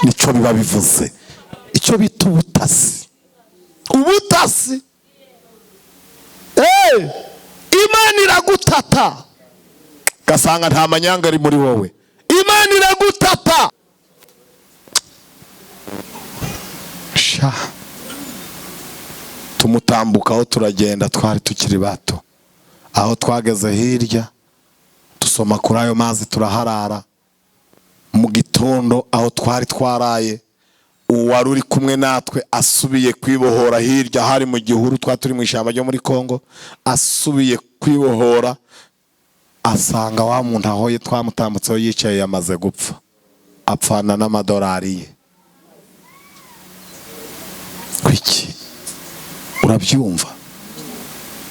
nico biba bivuze icyo bita ubutasi. Ubutasi Imana iragutata gasanga nta manyanga ari muri wowe. Imana iragutata sha tumutambukaho turagenda twari tukiri bato, aho twageze hirya dusoma kuri ayo mazi turaharara. Mu gitondo aho twari twaraye uwari uri kumwe natwe asubiye kwibohora hirya hari mu gihuru turi mu ishyamba ryo muri Kongo, asubiye kwibohora asanga wa muntu ahoye twamutambutseho yicaye yamaze gupfa, apfana n'amadolari ye. Kwiki urabyumva?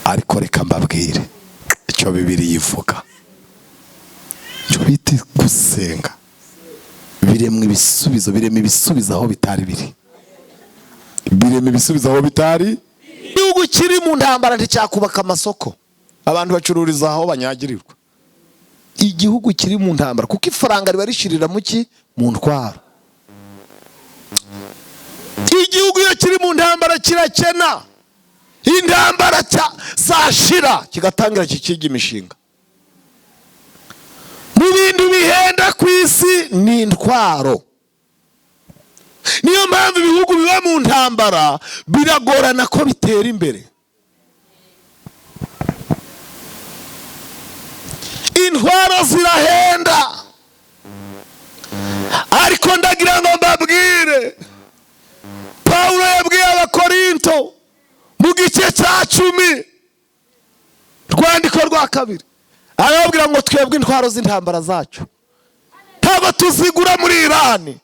Ariko reka mbabwire icyo Bibiliya ivuga, cyo bita gusenga biremwe ibisubizo, biremwe ibisubizo aho bitari biri, biremwe ibisubizo aho bitari. Igihugu kiri mu ntambara nticyakubaka amasoko abantu bacururiza aho banyagirirwa. Igihugu kiri mu ntambara kuko ifaranga riba rishirira muki mu ntwaro. Igihugu iyo kiri mu ntambara kirakena, intambara zashira kigatangira kikiga imishinga. Mu bintu bihenda ku isi ni intwaro. Niyo mpamvu ibihugu biba mu ntambara biragorana ko bitera imbere. Intwaro zirahenda, ariko ndagira ngo mbabwire Paulo yabwiye Abakorinto mu gice cya 10 rwandiko rwa 2 arababwira ngo twebwe intwaro z'intambara zacu ntabwo tuzigura muri Irani,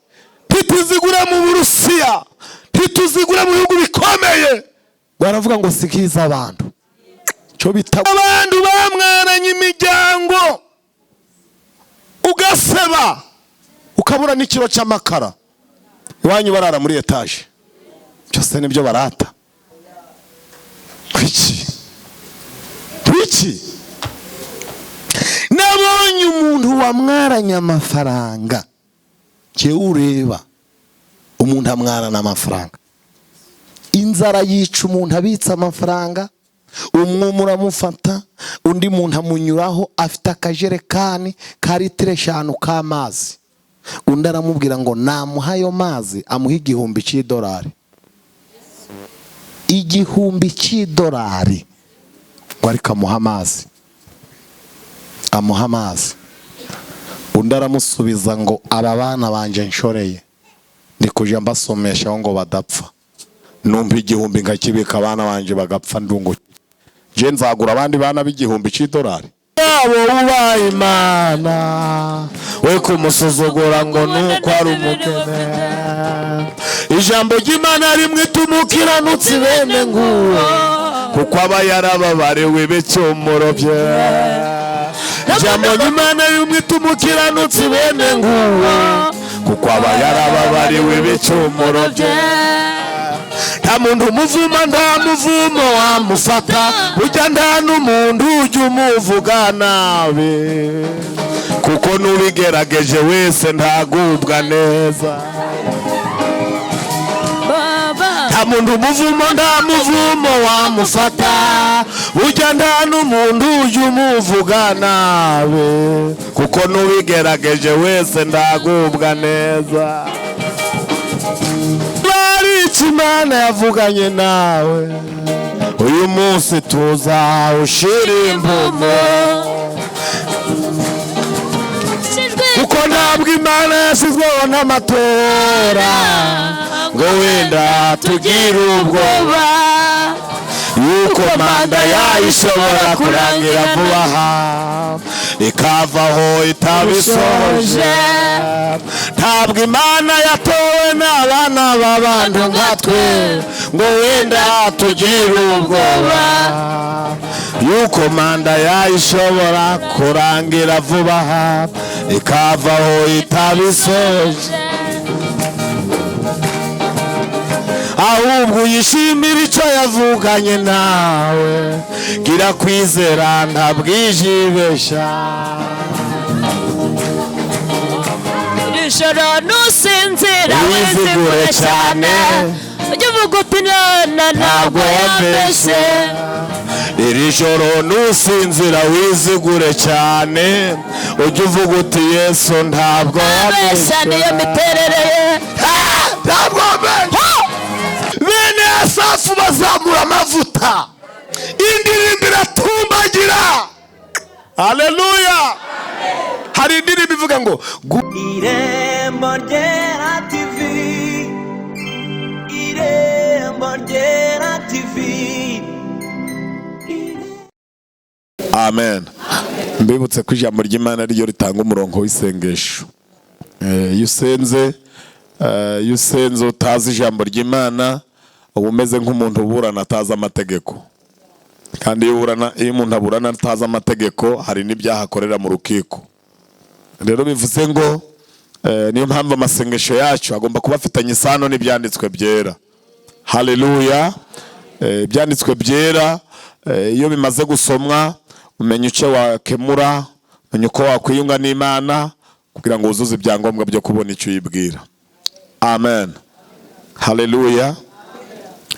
ntituzigura mu Burusiya, ntituzigura mu bihugu bikomeye. Baravuga ngo sikiza abantu cyo bita abantu bamwaranye imiryango, ugaseba ukabura n'ikiro cy'amakara iwanyu barara muri etaje. Cyose nibyo barata. Kwiki nabonye umuntu wamwaranye amafaranga, cye ureba umuntu amwarana amafaranga, inzara yica umuntu abitsa amafaranga, umwe muramufata undi muntu amunyuraho afite akajerekani ka litiro 5 k'amazi, undi aramubwira ngo namuha ayo mazi amuha $1000. $1000 ngo ariko amuha amazi, amuha amazi. Undi aramusubiza ngo aba bana banje nshoreye ndi kuja mbasomesha ngo badapfa, numva $1000 ngakibika abana banje bagapfa ndungu, je nzagura abandi bana $1000. Abo ubaye Imana we kumusuzugura ngo nuko ari umukene. Ijambo ry'Imana rimwe tumukiranutsi bene nguwo kuko aba yarababariwe becomoro bye. Ijambo ry'Imana rimwe tumukiranutsi bene nguwo kuko aba yarababariwe becomoro bye. Nta muntu umuvuma nta muvumo wamufata, burya nta n'umuntu ujya umuvuga nabi, kuko n'ubigerageje wese ntagubwa neza. Nta muntu umuvumo nta muvumo wamufata, burya nta n'umuntu ujya umuvuga nabi, kuko n'ubigerageje wese ntagubwa neza. Imana yavuganye nawe uyu munsi tuza ushira impumo, kuko ntabwo Imana yasizweho n'amatora ngo wenda tugire ubwoba yuko manda yayishobora kurangira vuba aha ikavaho itabisoje. Ntabwo Imana yatowe n'abana b'abantu nkatwe ngo wenda tugire ubwoba yuko manda yayishobora kurangira vuba aha ikavaho itabisoje. Ahubwo yishimira icyo yavuganye nawe, gira kwizera ntabwijibesha. joro nusinzira wizigure cyane ujye uvuga uti nana ntabwo yambeshye iri joro nusinzira wizigure cyane ujye uvuga uti Yesu ntabwo yambeshye niyo miterere ye ntabwo bene Asafu bazamura amavuta indirimbo iratumbagira haleluya hari indirimbo ivuga ngo Irembo ryera TV Irembo ryera TV amen mbibutse ko ijambo ry'Imana ryo ritanga umurongo w'isengesho iyo usenze utazi ijambo ry'Imana uba umeze nk'umuntu uburana atazi amategeko kandi iyo umuntu aburana atazi amategeko hari n'ibyaha akorera mu rukiko rero bivuze ngo niyo mpamvu amasengesho yacu agomba kuba afitanye isano n'ibyanditswe byera haleluya ibyanditswe byera iyo bimaze gusomwa umenya icyo wakemura umenya uko wakwiyunga n'Imana kugira ngo uzuze ibyangombwa byo kubona icyo uyibwira amen haleluya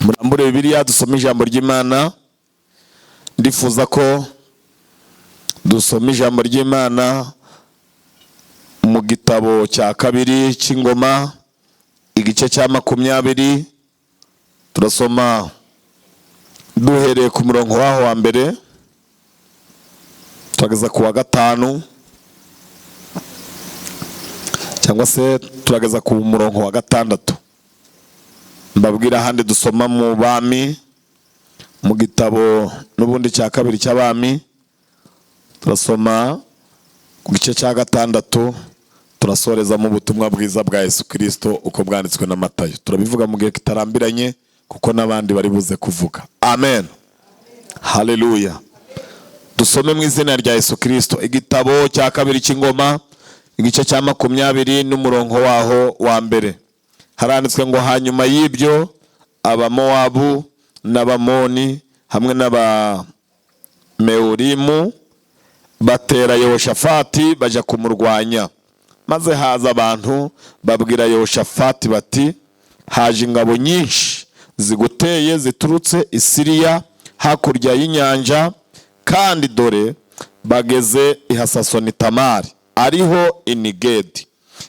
murambure Bibiliya dusome ijambo ry'Imana ndifuza ko dusoma ijambo ry'Imana mu gitabo cya kabiri cy'Ingoma igice cya 20 turasoma duhereye ku murongo waho wa mbere turageza ku wa 5 cyangwa se turageza ku murongo wa 6 mbabwira handi dusoma mu bami mu gitabo n'ubundi cya kabiri cy'abami turasoma ku gice cya 6 turasoreza mu butumwa bwiza bwa Yesu Kristo uko bwanditswe na Matayo turabivuga mu gihe kitarambiranye kuko nabandi bari buze kuvuga amen haleluya dusome mu izina rya Yesu Kristo igitabo cya kabiri cy'Ingoma igice cya 20 n'umurongo waho wa mbere haranditswe ngo hanyuma y'ibyo abamowabu n'abamoni hamwe n'abameurimu batera Yehoshafati baja kumurwanya maze haza abantu babwira Yehoshafati bati haje ingabo nyinshi ziguteye ziturutse i Siriya hakurya y'inyanja kandi dore bageze i Hasasoni Tamari ariho Inigedi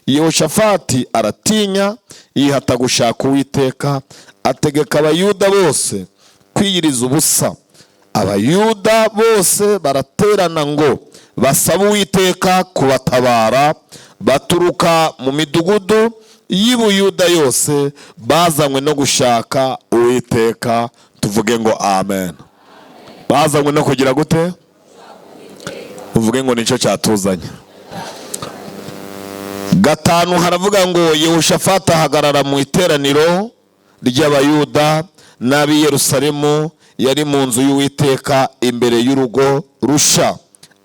Yehoshafati aratinya yihata gushaka Uwiteka ategeka abayuda bose kwiyiriza ubusa abayuda bose baraterana ngo basaba Uwiteka kubatabara baturuka mu midugudu y'Ubuyuda yose bazanywe no gushaka Uwiteka tuvuge ngo amen bazanywe no kugira gute uvuge ngo nico cyatuzanye 5 haravuga ngo Yehoshafati ahagarara mu iteraniro ry'abayuda n'ab'i Yerusalemu yari mu nzu y'Uwiteka imbere y'urugo rusha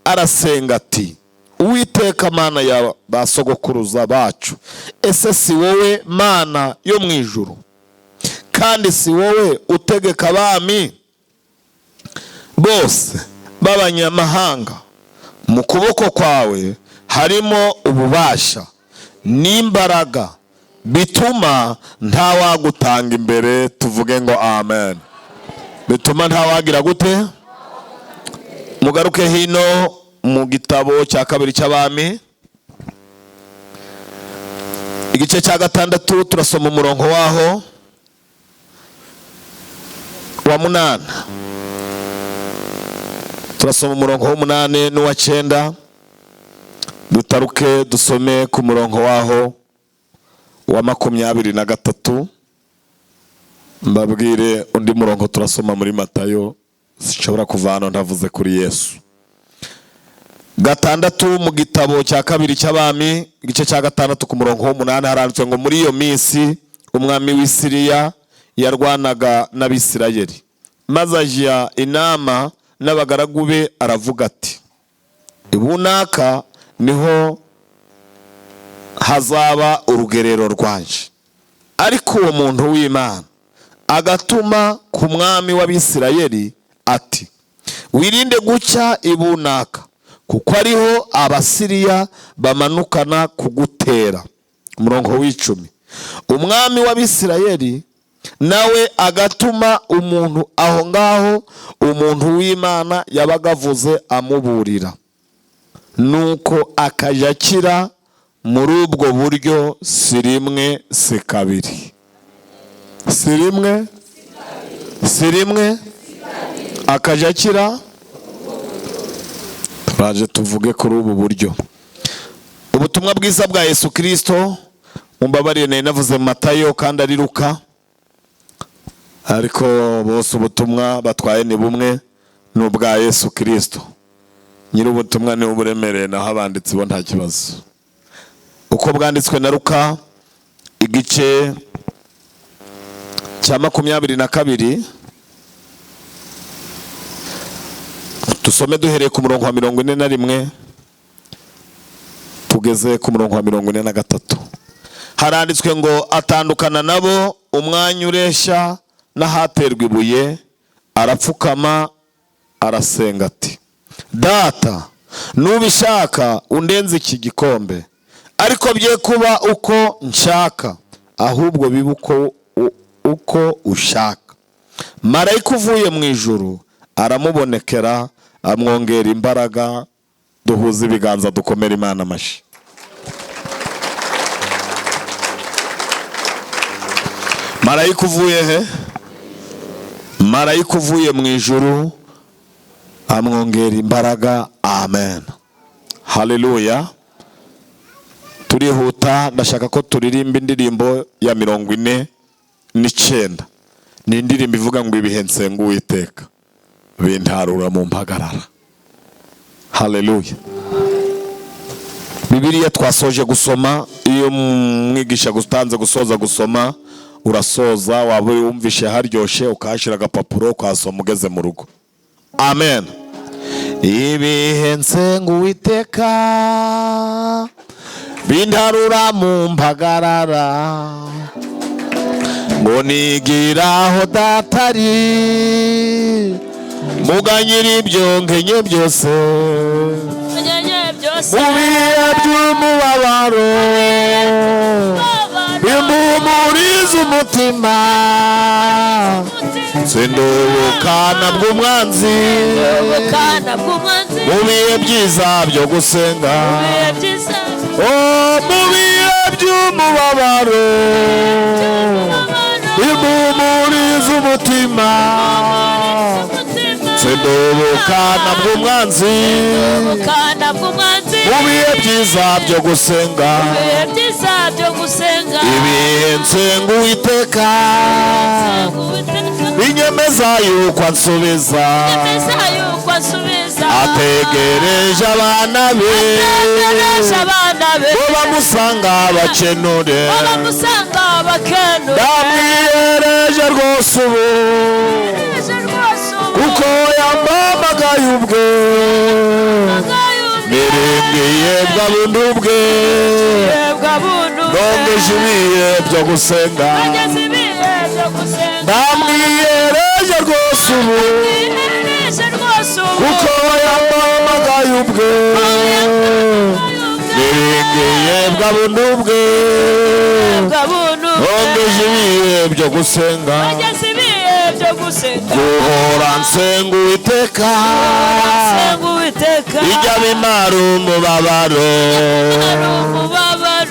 arasenga ati Uwiteka Mana ya basogokuruza bacu ese si wowe Mana yo mu ijuru kandi si wowe utegeka abami bose b'abanyamahanga mu kuboko kwawe harimo ububasha n'imbaraga bituma ntawagutanga imbere tuvuge ngo amen bituma ntawagira gute mugaruke hino mu gitabo cya kabiri cy'abami igice cya 6 turasoma umurongo waho wa 8 turasoma umurongo wa 8 n'uwa 9 dutaruke dusome ku murongo waho wa 23 mbabwire undi murongo turasoma muri Matayo zishobora kuvana ntavuze kuri Yesu 6 mu gitabo cya kabiri cy'abami igice cya 6 ku murongo wa 8 haranditswe ngo muri iyo minsi umwami w'i Siriya yarwanaga n'Abisirayeli maze ajya inama n'abagaragu be aravuga ati ibunaka niho hazaba urugerero rwanje ariko uwo muntu w'Imana agatuma ku mwami w'Abisirayeli ati wirinde gucya ibunaka kuko ariho Abasiriya bamanukana kugutera umurongo w'icumi. Umwami w'Abisirayeli nawe agatuma umuntu aho ngaho, umuntu w'Imana yabaga avuze amuburira, nuko akajya akira muri ubwo buryo, si rimwe si kabiri, si rimwe akajya akira. Turaje tuvuge kuri ubu buryo. Ubutumwa bwiza bwa Yesu Kristo, mumbabarire nari navuze Matayo kandi ari Luka, ariko bose ubutumwa batwaye ni bumwe, ni ubwa Yesu Kristo. Nyiri ubutumwa ni uburemereye, naho abanditsi bo nta kibazo. Uko bwanditswe na Luka igice cya 22, dusome duhereye ku murongo wa 41 tugeze ku murongo wa 43. Haranditswe ngo atandukana nabo umwanya ureshya n'ahaterwa ibuye, arapfukama arasenga ati, Data, nubishaka undenze iki gikombe, ariko bye kuba uko nshaka, ahubwo bibe uko ushaka. Marayika uvuye mu ijuru aramubonekera, amwongera imbaraga. Duhuze ibiganza dukomere Imana amashyi. Marayika uvuye he? Marayika uvuye mu ijuru amwongera imbaraga. Amen, haleluya. Turihuta, ndashaka ko turirimba indirimbo ya 49. Ni indirimbo ivuga ngo ibihe nsenga Uwiteka bintarura mu mpagarara. Haleluya. Bibiliya twasoje gusoma, iyo mwigisha gutanze gusoza gusoma, urasoza waba wumvishe haryoshe ukahashira agapapuro ukasoma ugeze mu rugo. Amen. Ibihe nsenga Uwiteka bintarura mu mpagarara, ngo nigiraho datari, muganyira ibyo nkenye byose, mu bihe by'umubabaro bimpumuriza umutima, sindubukana bw'umwanzi, mu bihe byiza byo gusenga, mu bihe by'umubabaro bimpumuriza umutima, sindubukana bw'umwanzi, mu bihe byiza byo gusenga, ibihe nsenga Uwiteka binyemeza yuko ansubiza, ategereje abana be bo bamusanga bakenure, ndamwihereje rwose ubu kuko yampamagaye ubwe, niringiye bwa buntu bwe, nongeje ibihe byo gusenga, ndamwihereje rwose ubu kuko yampamagaye ubwe, niringiye bwa buntu bwe, nongeje ibihe byo gusenga, guhora nsenga Uwiteka ijya bimara umubabaro,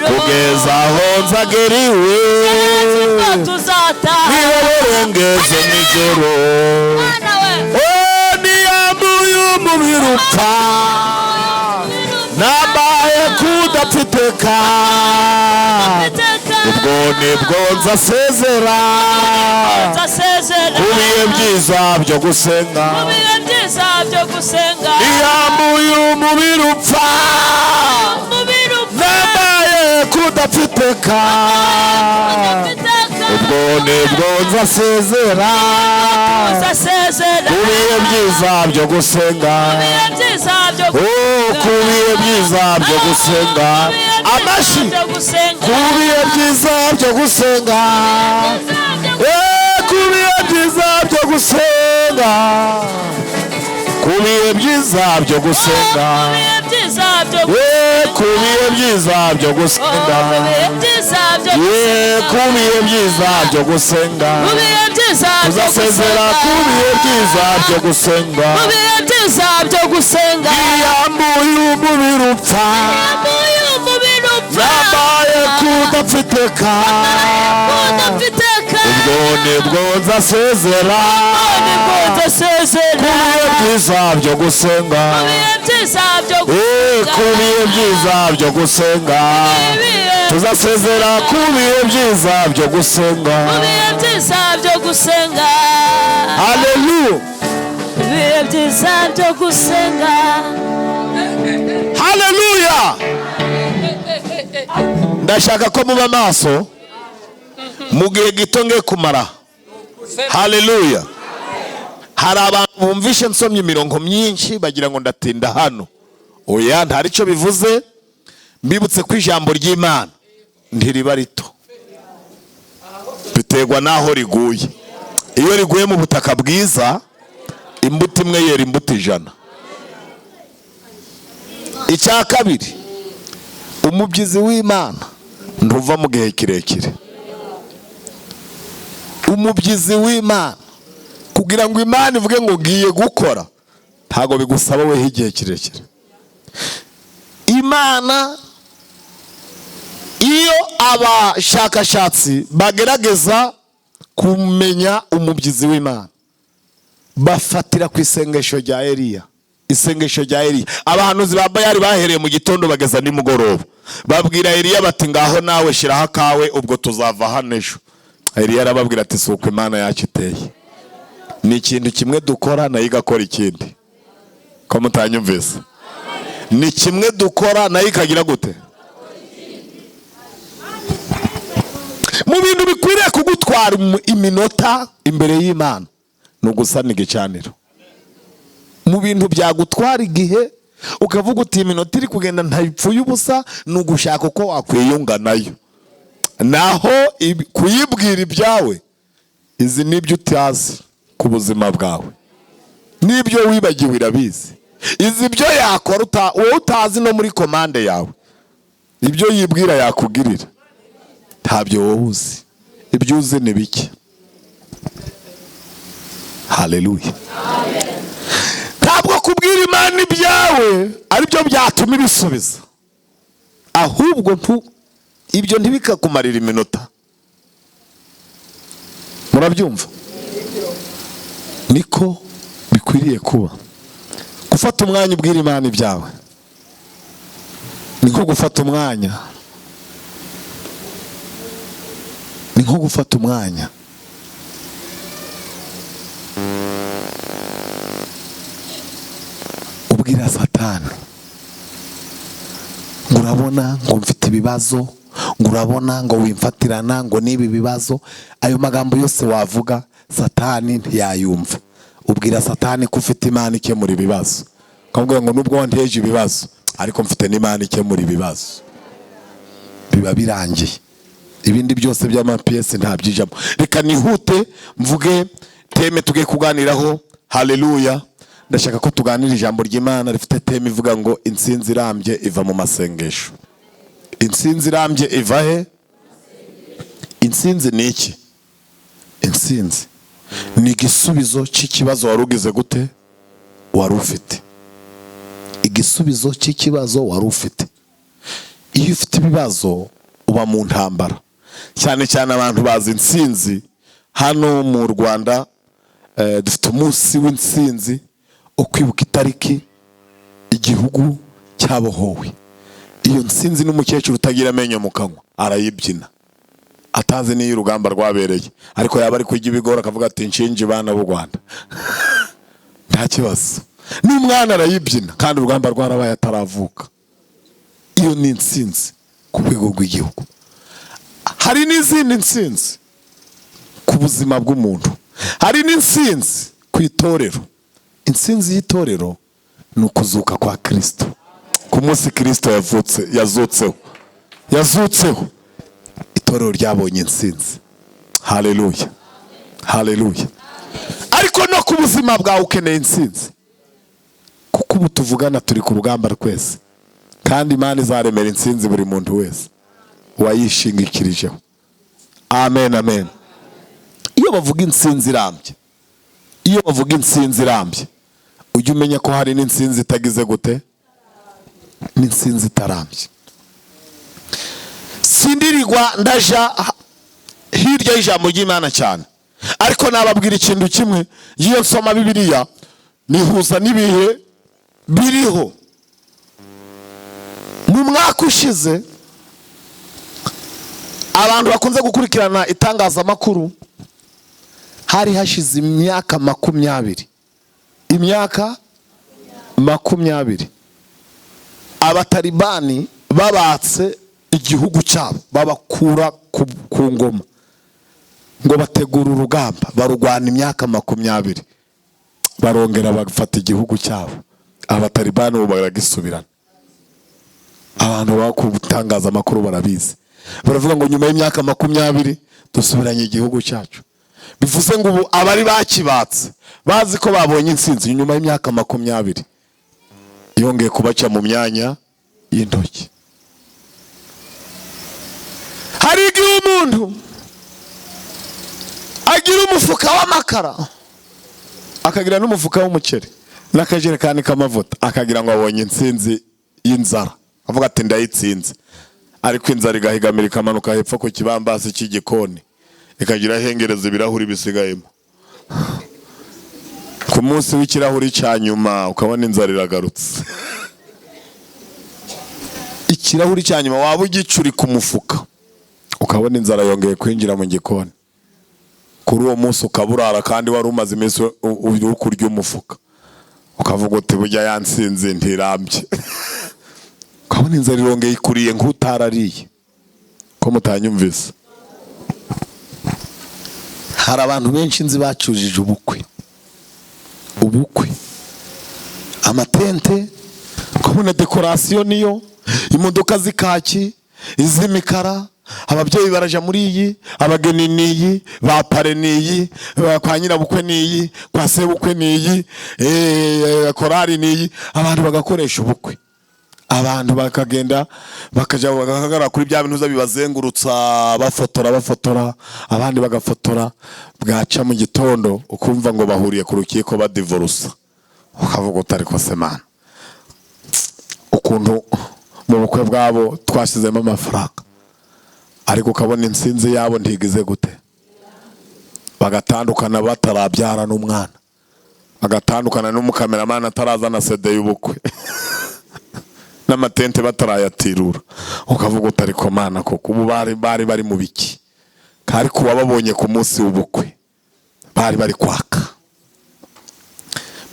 kugeza aho nzagera iwe, niwe ngeze nijoro, niyambuye umubiri upfa, nambaye kudapfiteka, ubwo nibwo nzasezera ku bihe byiza byo gusenga, niyambuye umubiri upfa, nambaye kudapfiteka, ubwo nibwo nzasezera ku bihe byiza byo gusenga, ku bihe byiza byo gusenga, amashyi, ku bihe byiza byo gusenga, ku bihe byiza byo gusenga, ku bihe byiza byo gusenga, ku bihe byiza byo gusenga ku bihe byiza byo gusenga tuzasezera ku bihe byiza byo gusenga yambuye umubiri upfa yambaye kudapfiteka ubwo nibwo nzasezera ku bihe byiza byo gusenga ku bihe byiza byo gusenga tuzasezera ku bihe byiza byo gusenga haleluya ibihe byiza byo gusenga haleluya ndashaka ko muba maso mu gihe gito ngiye kumara haleluya hari abantu bumvishe nsomye imirongo myinshi bagira ngo ndatinda hano oya ntari cyo bivuze mbibutse ko ijambo ry'Imana ntiriba rito biterwa naho riguye iyo riguye mu butaka bwiza imbuto imwe yera imbuto 100 icya kabiri umubyizi w'Imana ntuva mu gihe kirekire umubyizi w'Imana kugira ngo Imana ivuge ngo giye gukora ntago bigusaba weho igihe kirekire Imana iyo abashakashatsi bagerageza kumenya umubyizi w'Imana bafatira ku isengesho rya Eliya abahanuzi ba Bayali bahereye mu gitondo bageza nimugoroba babwira Eliya bati ngaho nawe shiraho kawe ubwo tuzava hano ejo Eliya arababwira ati suko Imana yacu iteye ni ikintu kimwe dukora nayo igakora ikindi ko mutanyumvise ni kimwe dukora nayo ikagira gute mu bintu bikwiriye kugutwara iminota imbere y'Imana no gusana igicaniro mu bintu byagutwara igihe ukavuga uti iminota iri kugenda ntayipfuye ubusa no gushaka uko wakwiyunga nayo naho kuyibwira ibyawe izi nibyo utazi ku buzima bwawe nibyo wibagiwe irabizi izi byo yakora wowe utazi no muri komande yawe ibyo yibwira yakugirira ntabyo wowe uzi ibyo uzi ni bike haleluya ntabwo kubwira Imana ibyawe aribyo byatuma ibisubiza ahubwo ibyo ntibikakumarira iminota murabyumva niko bikwiriye kuba gufata umwanya ubwira Imana ibyawe niko gufata umwanya ubwira Satani ngo urabona ngo mfite ibibazo ngo urabona ngo wimfatirana ngo nibi bibazo ayo magambo yose wavuga Satani ntiyayumva ubwira Satani ko ufite Imana ikemura ibibazo ukambwira ngo nubwo wanteje ibibazo ariko mfite n'Imana ikemura ibibazo biba birangiye ibindi byose by'amapiyesi ntabyijamo reka nihute mvuge teme tugiye kuganiraho haleluya ndashaka ko tuganira ijambo ry'Imana rifite teme ivuga ngo intsinzi irambye iva mu masengesho intsinzi irambye iva he intsinzi ni iki intsinzi ni igisubizo cy'ikibazo warugize gute wari ufite igisubizo cy'ikibazo wari ufite iyo ufite ibibazo uba mu ntambara cyane cyane abantu bazi intsinzi hano mu Rwanda dufite umunsi w'intsinzi ukwibuka itariki igihugu cyabohowe iyo ntsinzi n'umukecuru utagira amenyo mu kanwa arayibyina atazi niyo urugamba rwabereye ariko yaba ari kujya ibigora akavuga ati nshinje bana b'u Rwanda nta kibazo n'umwana arayibyina kandi urugamba rwarabaye ataravuka iyo ni intsinzi ku rwego rw'igihugu hari n'izindi ntsinzi ku buzima bw'umuntu hari n'intsinzi ku itorero intsinzi y'itorero ni ukuzuka kwa Kristo ku munsi Kristo yazutseho itorero ryabonye intsinzi haleluya haleluya ariko no ku buzima bwawe ukeneye intsinzi kuko ubu tuvugana turi ku rugamba twese kandi Imana izaremera intsinzi buri muntu wese wayishingikirijeho. Amen, amen. Iyo bavuga intsinzi irambye, iyo bavuga intsinzi irambye, ujye umenya ko hari n'intsinzi itagize gute, n'intsinzi itarambye. Sindirirwa ndaja hirya y'ijambo ry'Imana cyane, ariko nababwira ikintu kimwe, iyo nsoma Bibiliya nihuza n'ibihe biriho. Mu mwaka ushize abantu bakunze gukurikirana itangazamakuru, hari hashize imyaka 20, imyaka 20 abatalibani babatse igihugu cyabo, babakura ku ngoma ngo bategura urugamba barugwana imyaka 20, barongera bagafata igihugu cyabo. Abatalibani ubu baragisubirana. Abantu bakutangaza amakuru barabizi, baravuga ngo nyuma y'imyaka 20 dusubiranye igihugu cyacu. Bivuze ngo ubu abari bakibatse bazi ko babonye intsinzi nyuma y'imyaka 20 yongeye kubaca mu myanya y'intoki. Hari igihe umuntu agira umufuka w'amakara, akagira n'umufuka w'umuceri n'akajerekani k'amavuta, akagira ngo abonye intsinzi y'inzara, avuga ati ndayitsinze. Ariko inzara igahigamira ikamanuka hepfo ku kibambasi cy'igikoni, ikagira hengereza ibirahuri bisigayemo. Ku munsi w'ikirahuri cya nyuma ukabona inzara iragarutse. Ikirahuri cya nyuma waba ugicuri ku mufuka, ukabona inzara yongeye kwinjira mu gikoni. Kuri uwo munsi ukaburara kandi wari umaze iminsi uri kurya umufuka, ukavuga uti burya yansinze ntirambye. Ukabona inzara irongeye ikuriye nk'utarariye. Ko mutanyumvise? Hari abantu benshi nzi bacujije ubukwe, amatente, ukabona dekorasiyo niyo, imodoka z'ikaki, iz'imikara, ababyeyi baraja muri iyi, abageni niyi, ba pare niyi, kwa nyirabukwe niyi, kwa sebukwe niyi, korari niyi, abantu bagakoresha ubukwe. Abantu bakagenda bakaja bagahagara kuri bya bintu bibazengurutsa bafotora, abandi bagafotora, bwaca mu gitondo ukumva ngo bahuriye ku rukiko badivorusa. Ukavuga utari ko semana ukuntu mu bukwe bwabo twashizemo amafaranga, ariko ukabona intsinzi yabo ntigize gute. Bagatandukana batarabyara n'umwana, bagatandukana n'umukameramana atarazana CD y'ubukwe n'amatente batarayatirura. Ukavuga utari ko mana koko ubu bari mu biki, kandi kuba babonye ku munsi w'ubukwe bari kwaka,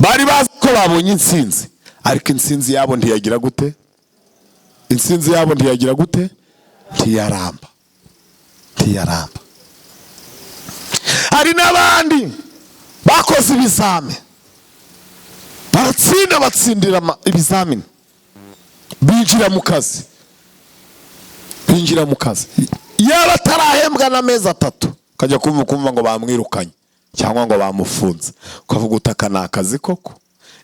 bari bazi ko babonye intsinzi, ariko intsinzi yabo ntiyagira gute, intsinzi yabo ntiyagira gute, ntiyaramba. Hari n'abandi bakoze ibizame, batsindira ibizamini, binjira mu kazi, yaba atarahembwa n'amezi 3 kajya kumva ngo bamwirukanye cyangwa ngo bamufunze. Ukavuga utaka ni akazi koko,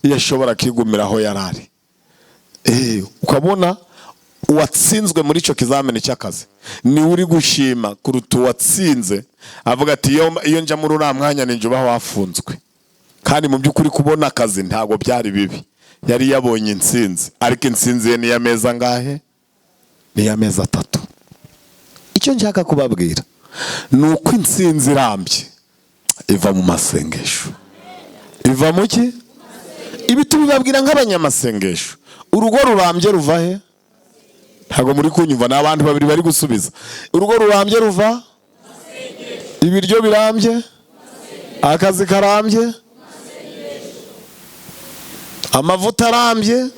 iyo ashobora kigumira aho yarari. Ukabona uwatsinzwe muri icyo kizamini cy'akazi ni uri gushima kuruta uwatsinze, avuga ati iyo nja muri uriya mwanya ninjye uba wafunzwe. Kandi mu by'ukuri kubona akazi ntabwo byari bibi, yari yabonye intsinzi, ariko intsinzi ye ni y'amezi angahe? Ni y'amezi 3. Icyo nshaka kubabwira ni uko intsinzi irambye iva mu masengesho. Iva mu ki? Ibi tubibabwira nk'abanyamasengesho. Urugo rurambye ruva he? Ntabwo muri kunyumva, n'abandi babiri bari gusubiza. Urugo rurambye ruva? Ibiryo birambye? Akazi karambye? Amavuta arambye?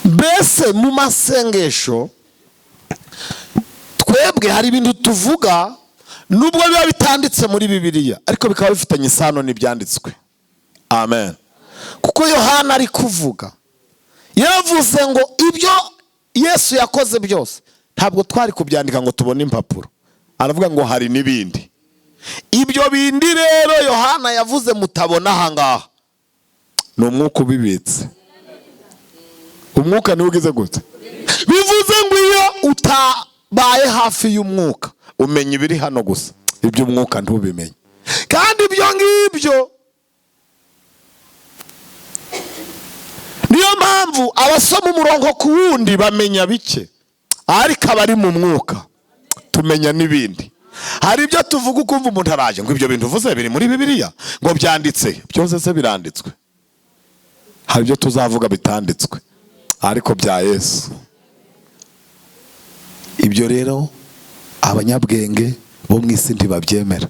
Mbese mu masengesho twebwe hari ibintu tuvuga nubwo biba bitanditse muri Bibiliya, ariko bikaba bifitanye isano n'ibyanditswe. Amen. Kuko Yohana ari kuvuga, yavuze ngo ibyo Yesu yakoze byose ntabwo twari kubyandika ngo tubone impapuro. Aravuga ngo hari n'ibindi. Ibyo bindi rero Yohana yavuze mutabona ahangaha, ni umwuka ubibitse. umwuka niwe ugize gute. Bivuze ngo iyo utabaye hafi y'umwuka umenya ibiri hano gusa, iby'umwuka ntubimenye. Kandi ibyo ngibyo niyo mpamvu abasoma umurongo ku wundi bamenya bike, ariko abari mu mwuka tumenya n'ibindi. Hari ibyo tuvuga ukumva umuntu araje ngo ibyo bintu uvuze biri muri Bibiliya, ngo byanditse, byose se biranditswe. Hari ibyo tuzavuga bitanditswe ariko bya Yesu. Ibyo rero abanyabwenge bo mu isi ntibabyemera,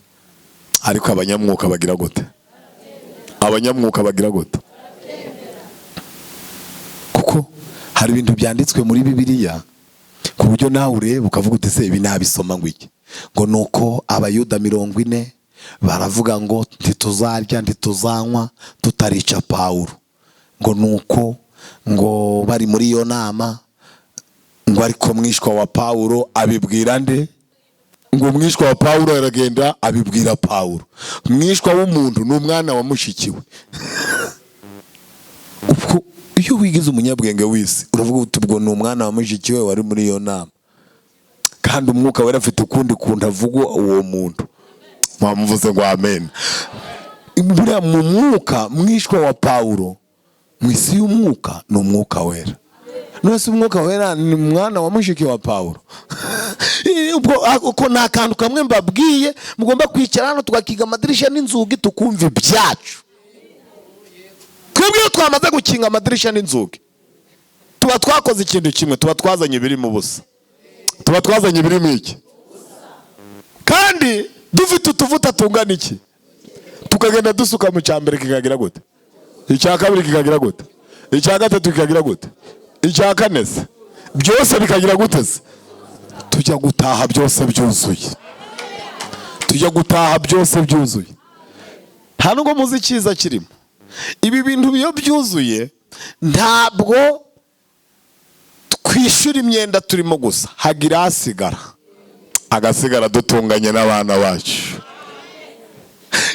ariko abanyamwuka bagira gute? Abanyamwuka bagira gute? Kuko hari ibintu byanditswe muri Bibiliya ku buryo nawe ureba ukavuga uti se ibi nabisoma ngo iki? Ngo nuko abayuda 40 baravuga ngo ntituzarya ntituzanywa tutarica Pawulo. Ngo nuko ngo bari muri iyo nama ngo ariko mwishwa wa Pawulo abibwira nde? Ngo mwishwa wa Pawulo yaragenda abibwira Pawulo. Mwishwa w'umuntu ni umwana wa mushikiwe. Ubwo iyo wigize umunyabwenge w'isi uravuga uti ubwo ni umwana wa mushikiwe wari muri iyo nama, kandi umwuka wera afite ukundi kuntu avuga uwo muntu. Mwamuvuze ngo amen. Buriya mu mwuka mwishwa wa Pawulo mu isi y'umwuka ni umwuka wera. Nose umwuka wera ni mwana wa mushiki wa Pawulo. Uko nta kantu kamwe mbabwiye mugomba kwicara hano tugakiga amadirisha n'inzugi tukumva ibyacu. Twebwe twamaze gukinga amadirisha n'inzugi tuba twakoze ikintu kimwe, tuba twazanye ibiri mu busa, tuba twazanye ibiri mu iki. Kandi dufite utuvuta tungana iki tukagenda dusuka mu cyambere kikagira gute, icya kabiri kikagira gute, icya gatatu kikagira gute, icya kane se byose bikagira gute se. Tujya gutaha byose byuzuye, tujya gutaha byose byuzuye. Nta nubwo muzi icyiza kirimo. Ibi bintu biyo byuzuye ntabwo twishura imyenda turimo gusa, hagira hasigara, agasigara dutunganye n'abana bacu.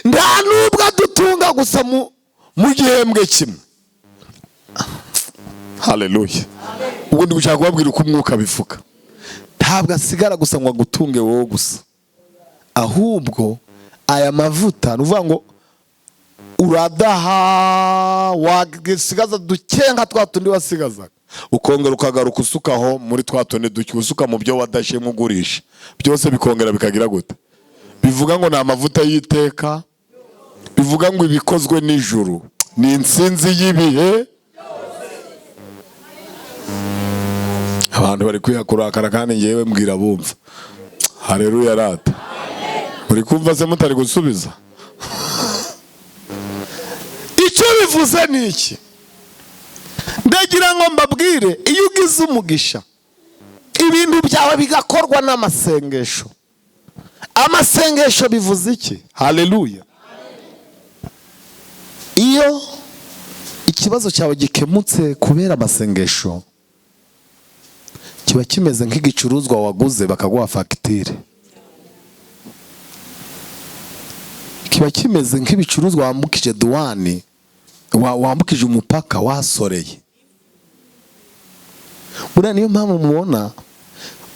Nta nubwo dutunga gusa mu gihembwe kimwe. Haleluya. Ubundi gushaka kubabwira uko umwuka bivuga, ntabwo asigara gusa ngo agutunge wowe gusa, ahubwo aya mavuta nuvuga ngo uradaha wagisigaza dukenga twa tundi wasigazaga, ukongera ukagaruka usukaho muri twa tundi duke, usuka mu byo wadashe mugurisha, byose bikongera bikagira gute. Bivuga ngo ni amavuta y'iteka, bivuga ngo ibikozwe n'ijuru, ni insinzi y'ibihe. Abantu bari kwihakurakara kandi ngewe mbwira bumva. Haleluya rata. Muri kumva se mutari gusubiza? Icyo bivuze ni iki? Ndagira ngo mbabwire, iyo ugize umugisha ibintu byawe bigakorwa n'amasengesho. Amasengesho bivuze iki? Haleluya. Iyo ikibazo cyawe gikemutse kubera amasengesho, kiba kimeze nk'igicuruzwa waguze bakaguha fagitire. Kiba kimeze nk'ibicuruzwa wambukije duwani, wambukije umupaka wasoreye. Buriya niyo mpamvu mubona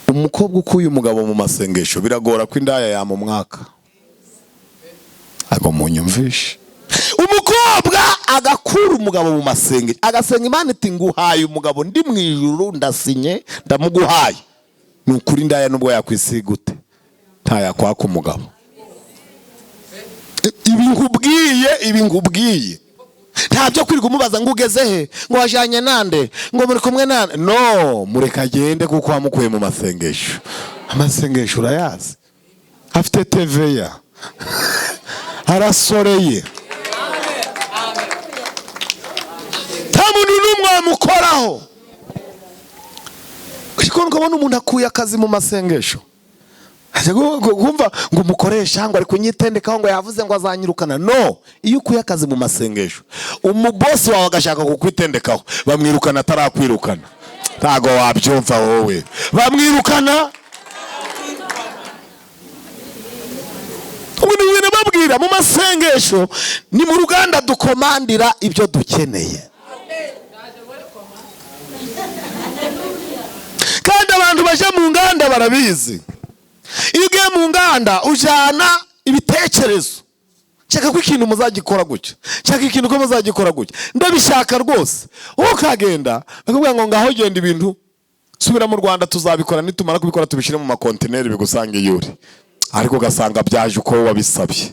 umukobwa ukuye umugabo mu masengesho biragora ko indaya yamumwaka. Ago munyumvishe. Umukobwa agakura umugabo mu masengesho, agasenga Imana iti nguhaye umugabo ndi mu ijuru ndasinye ndamuguhaye. Nukuri indaya nubwo yakwisiga gute ntayakwaka umugabo. Ibi nkubwiye ntabyo kwirirwa umubaza ngo ugeze he, ngo wajanye nande, ngo muri kumwe nande. No, mureka agende kuko wamukuye mu masengesho. Amasengesho urayazi, afite TVA, arasoreye, nta muntu n'umwe wamukoraho. Ariko ukabona umuntu akuye akazi mu masengesho, kumva ngo umukoresha ngo ari kunyitendekaho ngo yavuze ngo azanyirukana. No, iyo ukuye akazi mu masengesho umubosi wawe agashaka kukwitendekaho bamwirukana atarakwirukana. Ntago wabyumva wowe, bamwirukana. Ubundi wina babwira mu masengesho ni mu ruganda dukomandira ibyo dukeneye. abantu baje mu nganda barabizi. Iyo ugiye mu nganda ujana ibitekerezo. Chaka ko ikintu muzagikora gutya. Chaka ikintu ko muzagikora gutya. Ndabishaka rwose. Ukagenda bakubwira ngo ngaho genda ibintu subira mu Rwanda tuzabikora nitumara kubikora tubishire mu makontineri bigusanga iyuri. Ariko gasanga byaje uko wabisabye.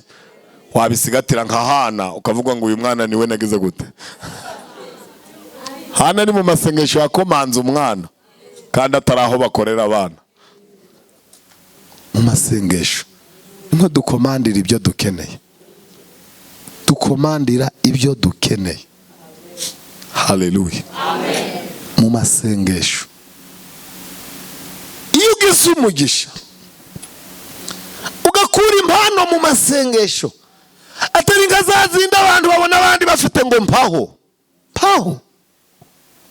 Wabisigatira nka Hana ukavuga ngo uyu mwana niwe nagize gute. Hana ni mu masengesho yakomanze umwana kandi ataraho bakorera abana. Mu masengesho nko dukomandira ibyo dukeneye. Dukomandira ibyo dukeneye. Haleluya. Amen. Mu masengesho iyo ugize umugisha ugakura impano mu masengesho atari ngazazinda abantu babona abandi bafite ngo mpaho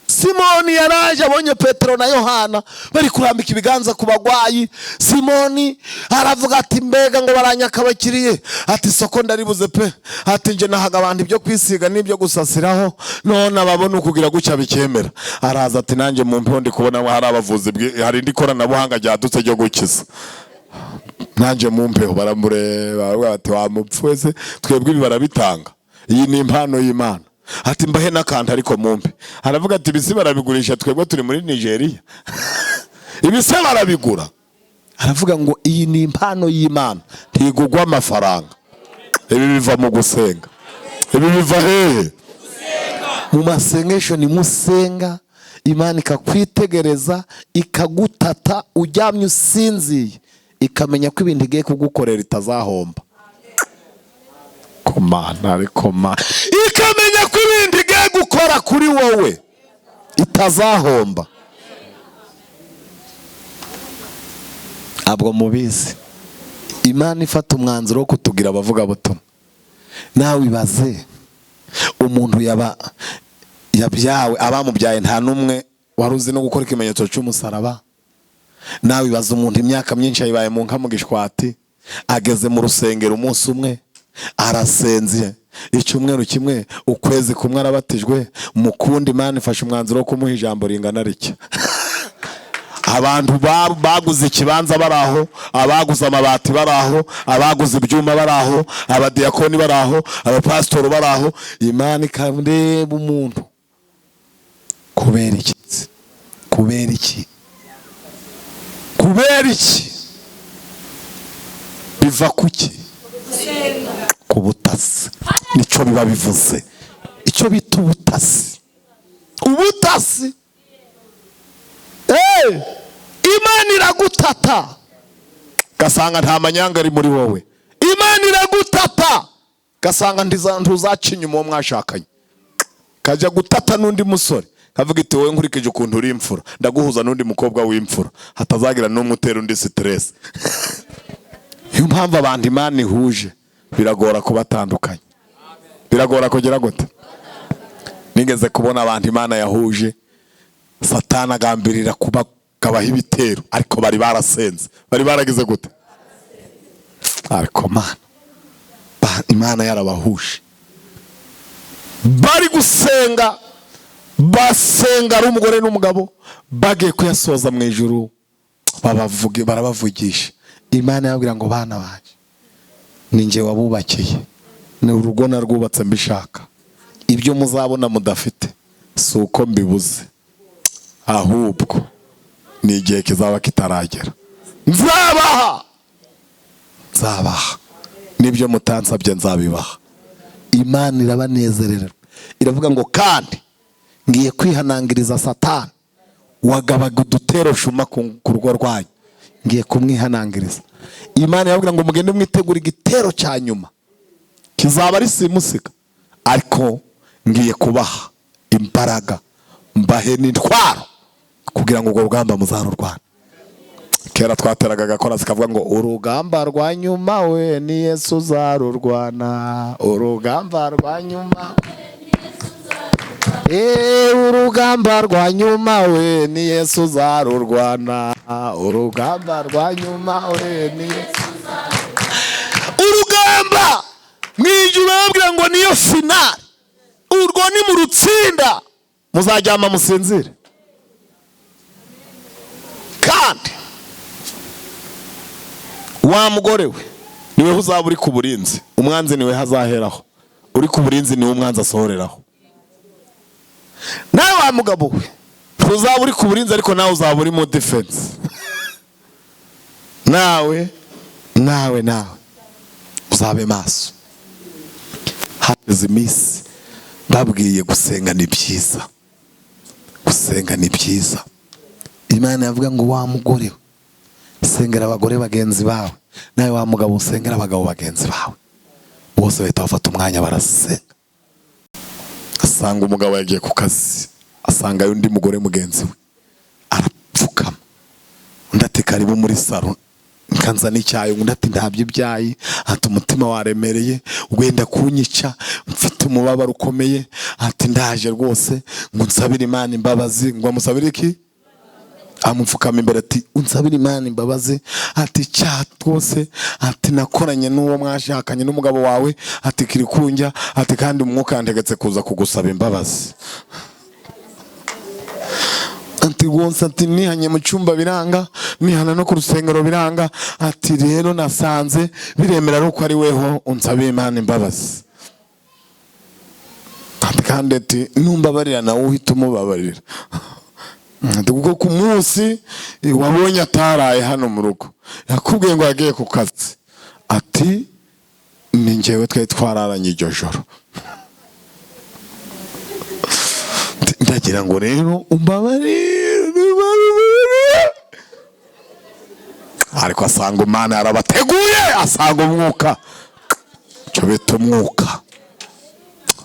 Simoni yaraje abonye Petero na Yohana bari kurambika ibiganza ku bagwayi. Simoni aravuga ati mbega ngo baranyaka bakiriye ati soko ndaribuze pe ati nje nahaga abantu ibyo kwisiga n'ibyo gusasiraho none ababona ukugira gucya bikemera. Araza ati nanjye mu mpeho ndi kubona hari abavuzi hari indi koranabuhanga ryadutse ryo gukiza nanjye mu mpeho baramureba bati wamupfuze twebwe ibi barabitanga iyi ni impano y'Imana. Ati mbahe nakanta ariko mumpe. Aravuga ati bisi barabigurisha twebwe turi muri Nigeria. Ibise barabigura. Aravuga ngo iyi ni impano y'Imana ntigugwa amafaranga. Ibi biva mu gusenga. Ibi biva hehe? Mu masengesho ni musenga Imana ikakwitegereza ikagutata ujyamye usinziye ikamenya ko ibintu igiye kugukorera itazahomba. Komana ariko ikamenya ko ibindi igiye gukora kuri wowe itazahomba. Abwo mubizi Imana ifata umwanzuro wo kutugira abavuga butumwa. Nawe ibaze umuntu yabyawe abamubyaye nta numwe waruzi no gukora ikimenyetso cy'umusaraba. Nawe ibaze umuntu imyaka myinshi yabaye mu nka mu gishwati ageze mu rusengero umunsi umwe arasenze icyumweru kimwe ukwezi kumwe arabatijwe mukundi Imana ifashe umwanzuro wo kumuha ijambo ringana rike. Abantu baguze ikibanza baraho, abaguze amabati baraho, abaguze ibyuma baraho, abadiakoni baraho, abapastor baraho. Imana ikandeba umuntu kubera iki? Kubera iki? Kubera iki? Biva kuki? Kubutasi. Nico biba bivuze. Icyo bita ubutasi. Ubutasi. Imana iragutata gasanga nta manyanga ari muri wowe. Imana iragutata gasanga ntuzacinya uwo mwashakanye. Kajya gutata n'undi musore kavuga iti wowe nkurikije ukuntu uri imfura ndaguhuza n'undi mukobwa w'imfura hatazagira n'umutera undi stress. Iyo mpamvu abantu Imana ihuje biragora kubatandukanya. Biragora kugera gute? Nigeze kubona abantu Imana yahuje Satana agambirira kabaha ibitero ariko bari barasenze bari baragize gute? Ariko Imana yarabahuje bari gusenga basenga ari umugore n'umugabo bagiye kuyasoza mu ijuru barabavugisha. Imana yabwira ngo bana baje ninjye wabubakiye ni urugo narwubatse mbishaka ibyo muzabona mudafite si uko mbibuze ahubwo ni igihe kizaba kitaragera nzabaha nibyo mutansabye nzabibaha. Imana irabanezerera iravuga ngo kandi ngiye kwihanangiriza Satani wagabaga udutero shuma ku rugo rwanyu ngiye kumwihanangiriza. Imana yabwira ngo mugende mwitegura igitero cya nyuma kizaba ari simusiga ariko ngiye kubaha imbaraga mbahe n'intwaro kugira ngo urwo rugamba muzarurwana. Kera twateraga agakora zikavuga ngo urugamba rwa nyuma we ni Yesu uzarurwana. Urugamba rwa nyuma urugamba rwa nyuma we ni Yesu uzarurwana. Urugamba rwa nyuma we ni Yesu urugamba mwijuru babwira ngo niyo finale. Urwo ni mu rutsinda muzajyama musinzire kandi wa mugore we niwe uzaba uri ku burinzi, umwanzi niwe hazaheraho, uri ku burinzi niwe umwanzi asohoreraho. Nawe wa mugabo we uzaba uri ku burinzi ariko nawe uzaba uri mu defense. nawe uzabe maso. Hageze iminsi babwiye gusenga ni byiza, gusenga ni byiza. Imana yavuga ngo wa mugore sengera abagore bagenzi bawe, nawe wa mugabo usengera abagabo bagenzi bawe. Bose bahita bafata umwanya barasenga. Asanga umugabo yagiye ku kazi, asanga undi mugore mugenzi we arapfukama, undi ati karibu muri saro nkanza n'icyayi, undi ati ndabye ibyayi, ati umutima waremereye wenda kunyica, mfite umubabaro ukomeye, ati ndaje rwose ngo nsabire Imana imbabazi. Ngo amusabire iki? Amupfukama imbere ati unsabire Imana imbabazi, ati cyatwose, ati nakoranye n'uwo mwashakanye n'umugabo wawe, ati kiri kunjya, ati kandi umwuka yantegetse kuza kugusaba imbabazi. Ati wonse, ati nihanye mu cyumba biranga, nihana no ku rusengero biranga, ati rero nasanze biremera ruko ari weho unsabire Imana imbabazi. Ati kandi ati numbabarira nawe uhita umubabarira. Kuko ku munsi wabonye ataraye hano mu rugo, yakubwiye ngo yagiye ku kazi, ati ni njyewe twari twararanye iryo joro. Ndagira ngo rero umbabarire. Ariko asanga Imana yarabateguye, asanga umwuka, cyo bita umwuka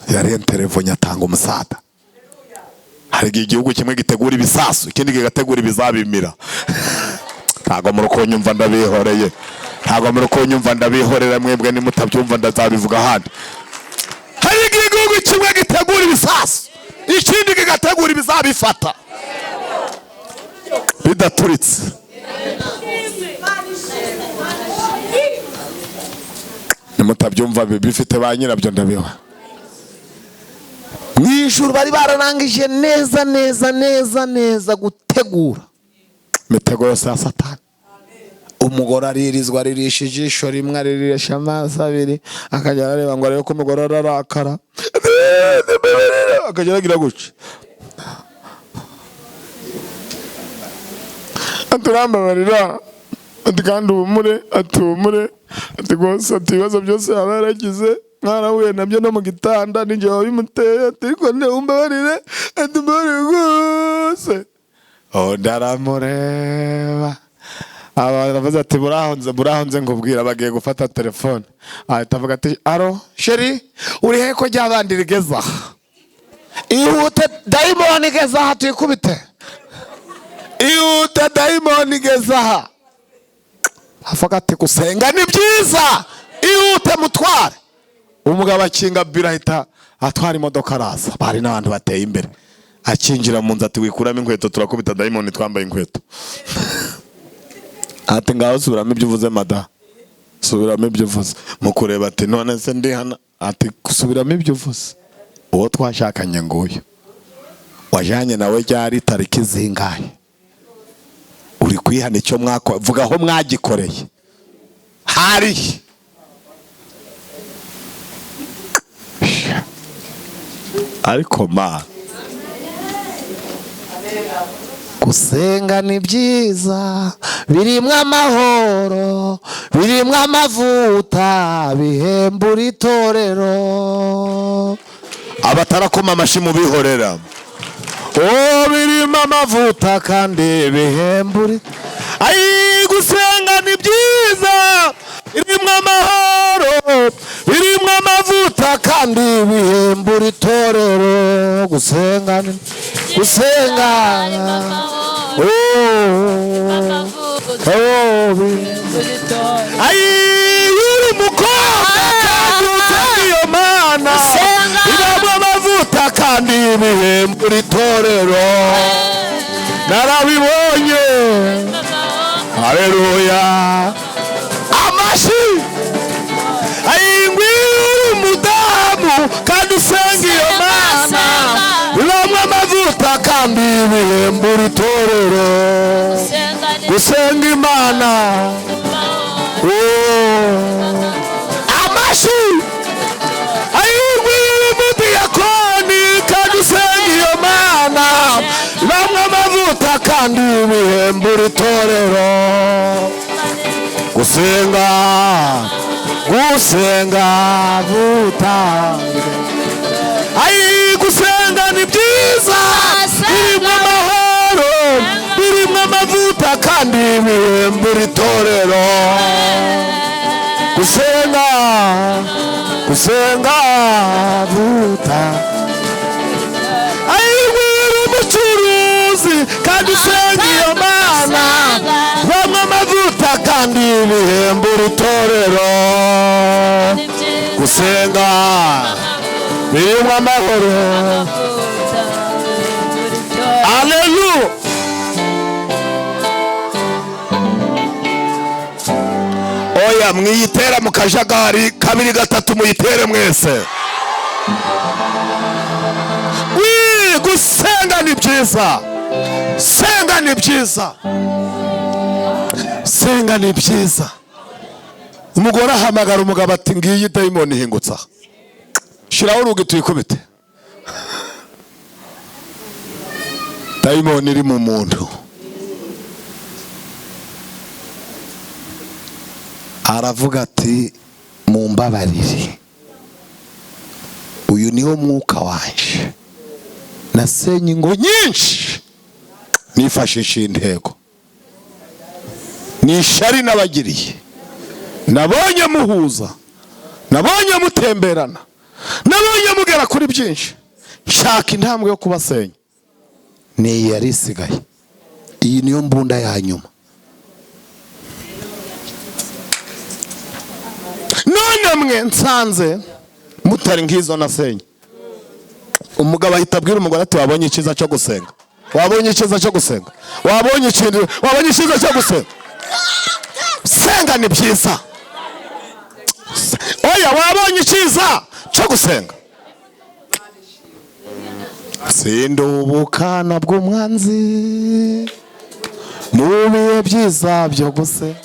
yari interevonye, atanga umusada. Hari igihugu kimwe gitegura ibisasu, ikindi kigategura ibizabimira. Ntago muri ko nyumva ndabihoreye, ntago muri ko nyumva ndabihorera, mwebwe nimutabyumva ndazabivuga handi. Hari igihugu kimwe gitegura ibisasu, ikindi kigategura ibizabifata bidaturitse. Nimutabyumva bifite ba nyirabyo ndabiha. Mw'ijuru bari baranangije neza gutegura imitego yose ya Satani. Umugore aririzwa, aririsha ijisho rimwe, aririsha amaso abiri, akajya areba ngo arebe ko umugore ararakara, akajya aragira guca, aturambabarira, ati kandi ubumure, atumure, ati rwose, ati ibibazo byose yaba yaragize mwarahuye nabyo no mu gitanda ninjye wabimuteye, ati ariko umbabarire, ati mbabarire rwose. Ndaramureba, abavuze ati burahonze ngubwira, bagiye gufata telefone, ahita avuga ati aro sheri, uri he ko ryabandi rigeza? Ihute dayimoni geza aha tuyikubite, ihute dayimoni geza aha. Avuga ati gusenga ni byiza, ihute mutware. Umugabo akinga bira, ahita atwara imodoka araza. Bari n'abantu bateye imbere, akinjira mu nzu ati wikuramo inkweto turakubita dayimoni twambaye inkweto. Ati ngaho subiramo ibyo uvuze mada, subiramo ibyo uvuze. Mu kureba ati none se ndi hana, ati subiramo ibyo uvuze. Uwo twashakanye nguyu, wajanye nawe ryari, tariki zingahe, uri kwihana icyo mwako, vuga aho mwagikoreye hari. Ariko gusenga ni byiza, birimwo amahoro, birimwo amavuta, bihembura itorero. Abatarakoma amashi mu bihorera. Birimo amavuta kandi bihembura. Gusenga ni byiza, birimwo amahoro, birimwo amavuta kandi bihembura itorero. Gusenga uri mukobwa kandi utanga iyo Mana, birimwo amavuta kandi bihembura itorero. Narabibonye, haleluya, amashi. Ngwiri umudamu kandi usenga iyo Mana, birimwo amavuta kandi bihembura itorero. gusenga Imana amashi ayirwi y'umudiyakoni kandi usenga iyo Mana bamwe amavuta kandi ibihembura itorero gusenga butange ayi gusenga ni byiza birimo amahoro birimo amavuta kandi ibihembura itorero gusenga butange ayi wiri umucuruzi kandi usenga iyo Mana bamwe amavuta kandi ibihembura itorero gusenga birimo amahoro. Haleluya. Oya mwiyitera mu kajagari kabiri gatatu muyitere mwese. Gusenga ni byiza. Senga ni byiza. Senga ni byiza. Umugore ahamagara umugabo ati ngiyi dayimoni ihingutsa. Shiraho urugi tuyikubite. Dayimoni iri mu muntu. Aravuga ati mumbabarire. Uyu niwo mwuka wanje. Nasenye ingo nyinshi. Nifashisha intego. Ni shari nabagiriye. Nabonye muhuza. Nabonye mutemberana. Nabonye mugera kuri byinshi. Shaka intambwe yo kubasenya. Ni yari isigaye. Iyi niyo mbunda ya nyuma. None mwe nsanze mutari ngizo nasenye. Umugabo ahita abwira umugore ati wabonye ikiza cyo gusenga. Wabonye ikiza cyo gusenga. Wabonye ikiza cyo gusenga. Senga ni byiza. Oya wabonye ikiza cyo gusenga. Sindubukana bw'umwanzi mu bihe byiza byo gusenga.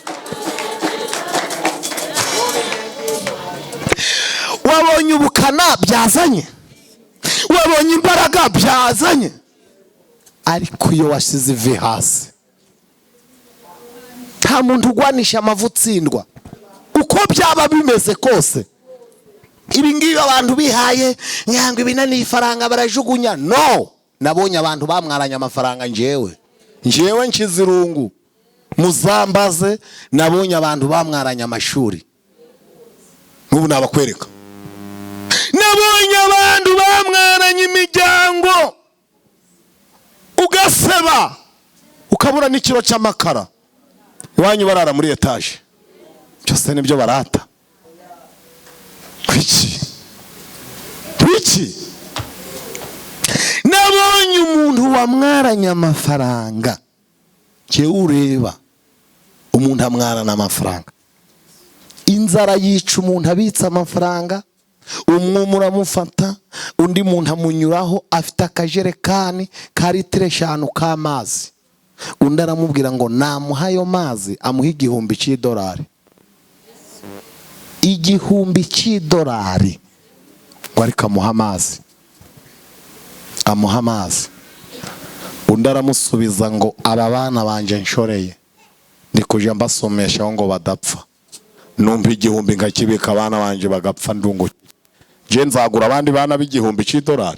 Wabonye ubukana byazanye. Wabonye imbaraga byazanye. Ariko iyo wasize ivi hasi nta muntu ugwanisha amavutsindwa uko byaba bimeze kose. Ibi ngiyo abantu bihaye nyango ibinani ifaranga barajugunya. No, nabonye abantu bamwaranye amafaranga njewe nkizirungu muzambaze. Nabonye abantu bamwaranye amashuri. Nubu nabakwereka. Nabonye abantu bamwaranye imiryango ugaseba ukabura n'ikiro cy'amakara. Iwanyu barara muri etaje. Cyose nibyo barata. Twiki nabonye umuntu wamwaranye amafaranga. Cye ureba umuntu amwarana amafaranga. Inzara yica umuntu abitsa amafaranga. Umwe muramufata undi muntu amunyuraho afite akajerekani ka litiro 5 k'amazi. Undi aramubwira ngo namuha ayo mazi amuha $1000. $1000 ngo ariko amuha amazi. Amuha amazi. Undi aramusubiza ngo aba bana banje nshoreye ndi kuja mbasomesha ngo badapfa. Numva $1000 ngakibika abana banje bagapfa ndungu. Je nzagura abandi bana $1000.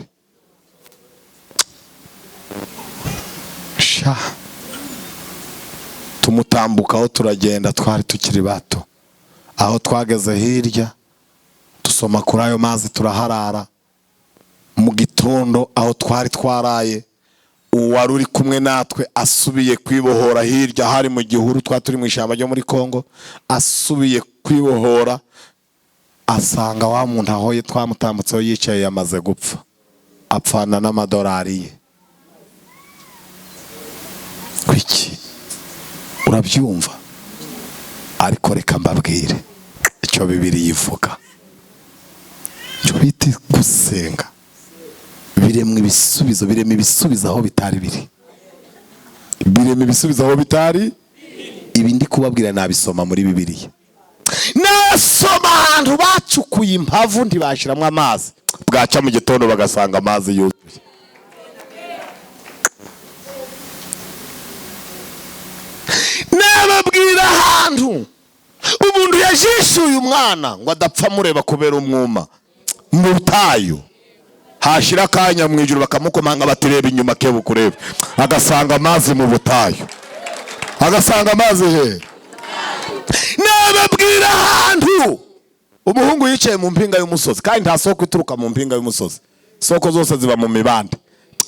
Sha tumutambukaho turagenda twari tukiri bato. Aho twageze hirya dusoma kuri ayo mazi turaharara. Mu gitondo aho twari twaraye uwari uri kumwe natwe asubiye kwibohora hirya hari mu gihuru twaturi mu ishyamba ryo muri Kongo. Asubiye kwibohora asanga wa muntu aho twamutambutseho yicaye yamaze gupfa. Apfana n'amadolari ye. Kwiki urabyumva? Ariko reka mbabwire icyo Bibiliya ivuga. Cyo biti gusenga biremwe ibisubizo aho bitari biri. birema ibisubizo aho bitari. Ibi ndi kubabwira nabisoma muri Bibiliya. Nasoma ahantu bacukuye impavu ntibashiramo amazi, bwaca mu gitondo bagasanga amazi yuzuye. Nababwira ahantu umuntu yajishuye umwana ngo adapfa mureba kubera umwuma mu butayu, hashira akanya mu ijuru bakamukomanga batireba inyuma kebo kureba, agasanga amazi mu butayu, agasanga amazi he. Nababwira ahantu umuhungu yicaye mu mpinga y'umusozi, kandi nta soko ituruka mu mpinga y'umusozi, soko zose ziba mu mibande,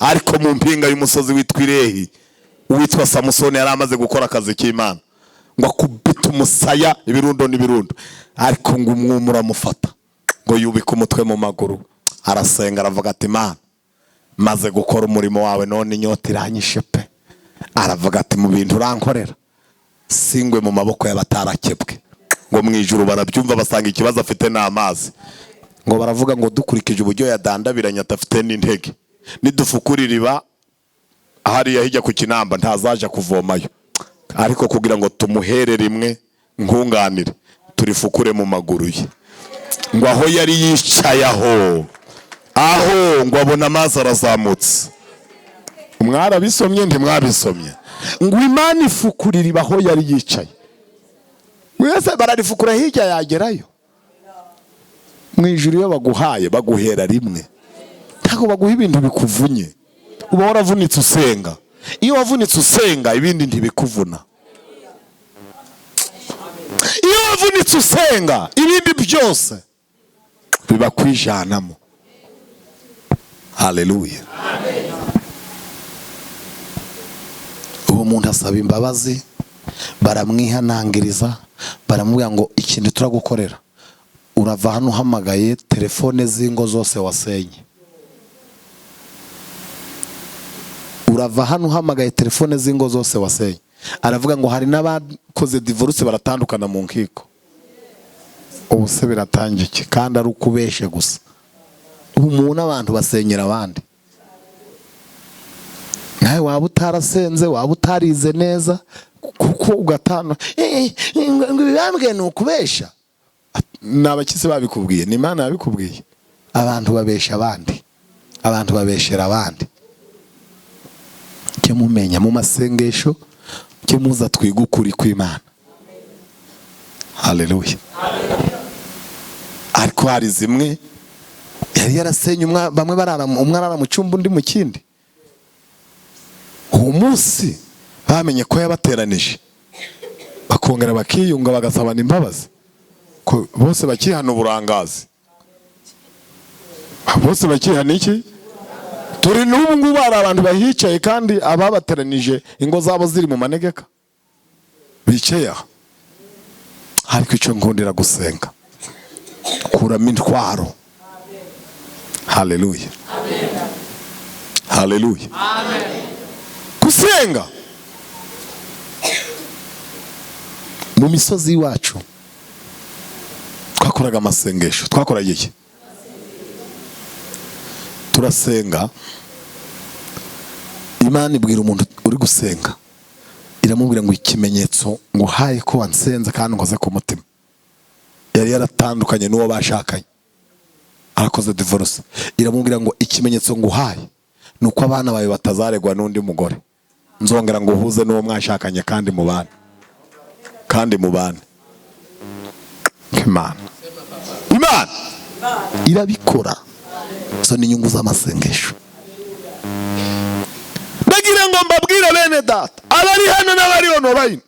ariko mu mpinga y'umusozi witwa Irehi uwitwa Samusoni yari amaze gukora akazi k'Imana, ngo akubita umusaya ibirundo n'ibirundo, ariko ngo umwuma uramufata, ngo yubika umutwe mu maguru, arasenga aravuga ati Mana, maze gukora umurimo wawe none inyota iranyishe pe. Aravuga ati mu bintu urankorera singwe mu maboko y'abatarakebwe. Ngo mu ijuru barabyumva basanga ikibazo afite n'amazi, ngo baravuga ngo dukurikije uburyo yadandabiranya atafite n'intege, nidufukura iriba hariya hijya ku Kinamba ntazaja kuvomayo, ariko kugira ngo tumuhere rimwe nkunganire turifukure mu maguru ye. Ngo aho yari yicaye aho ngo abona amazi arazamutse. Mwarabisomye ntimwabisomye? Ngo Imana ifukurira iriba aho yari yicaye. Mwese bararifukura hirya yagerayo. Mu ijuru iyo baguhaye baguhera rimwe, ntago baguha ibintu bikuvunye. Uba waravunitse usenga. Iyo wavunitse usenga ibindi ntibikuvuna. Iyo wavunitse usenga ibindi byose biba kwijanamo. Haleluya. Uwo muntu asaba imbabazi, baramwihanangiriza, baramubwira ngo ikintu turagukorera, urava hano uhamagaye telefone z'ingo zose wasenye. Urava hano uhamagaye telefone z'ingo zose wasenye. Aravuga ngo hari n'abakoze divorce baratandukana mu nkiko. Ubuse biratangike kandi ari ukubeshe gusa. Umuntu abantu basenyera abandi. Nawe waba utarasenze, waba utarize neza, kuko ugatana ngo bibambwe ni ukubesha. N'abakisi babikubwiye, ni Imana yabikubwiye. Abantu babesha abandi, abantu babeshera abandi. Cyo mumenya mu masengesho, cyo muza twiga ukuri kw'Imana. Haleluya. Ariko hari zimwe yari yarasenye bamwe barara umwe arara mu cyumba undi mu kindi. Uwo munsi bamenye ko yabateranije, bakongera bakiyunga bagasabana imbabazi, ko bose bakihana uburangazi, bose bakihana iki. Turi n'ubu ngubu hari abantu bahicaye kandi ababateranije ingo zabo ziri mu manegeka bicaye aha. Ariko icyo ngundira gusenga, kuramo intwaro. Haleluya. Haleluya. Gusenga mu misozi iwacu twakoraga amasengesho. Twakoraga iki? Turasenga, Imana ibwira umuntu uri gusenga, iramubwira ngo ikimenyetso ngo haye ko wansenze kandi ngoze ku mutima. Yari yaratandukanye n'uwo bashakanye, arakoze divorce. Iramubwira ngo ikimenyetso ngo haye nuko abana bawe batazaregwa n'undi mugore, nzongera ngo uhuze n'uwo mwashakanye kandi mubane, kandi mubane. Imana irabikora. So ni inyungu z'amasengesho. Ndagira ngo mbabwire bene data, abari hano n'abari online,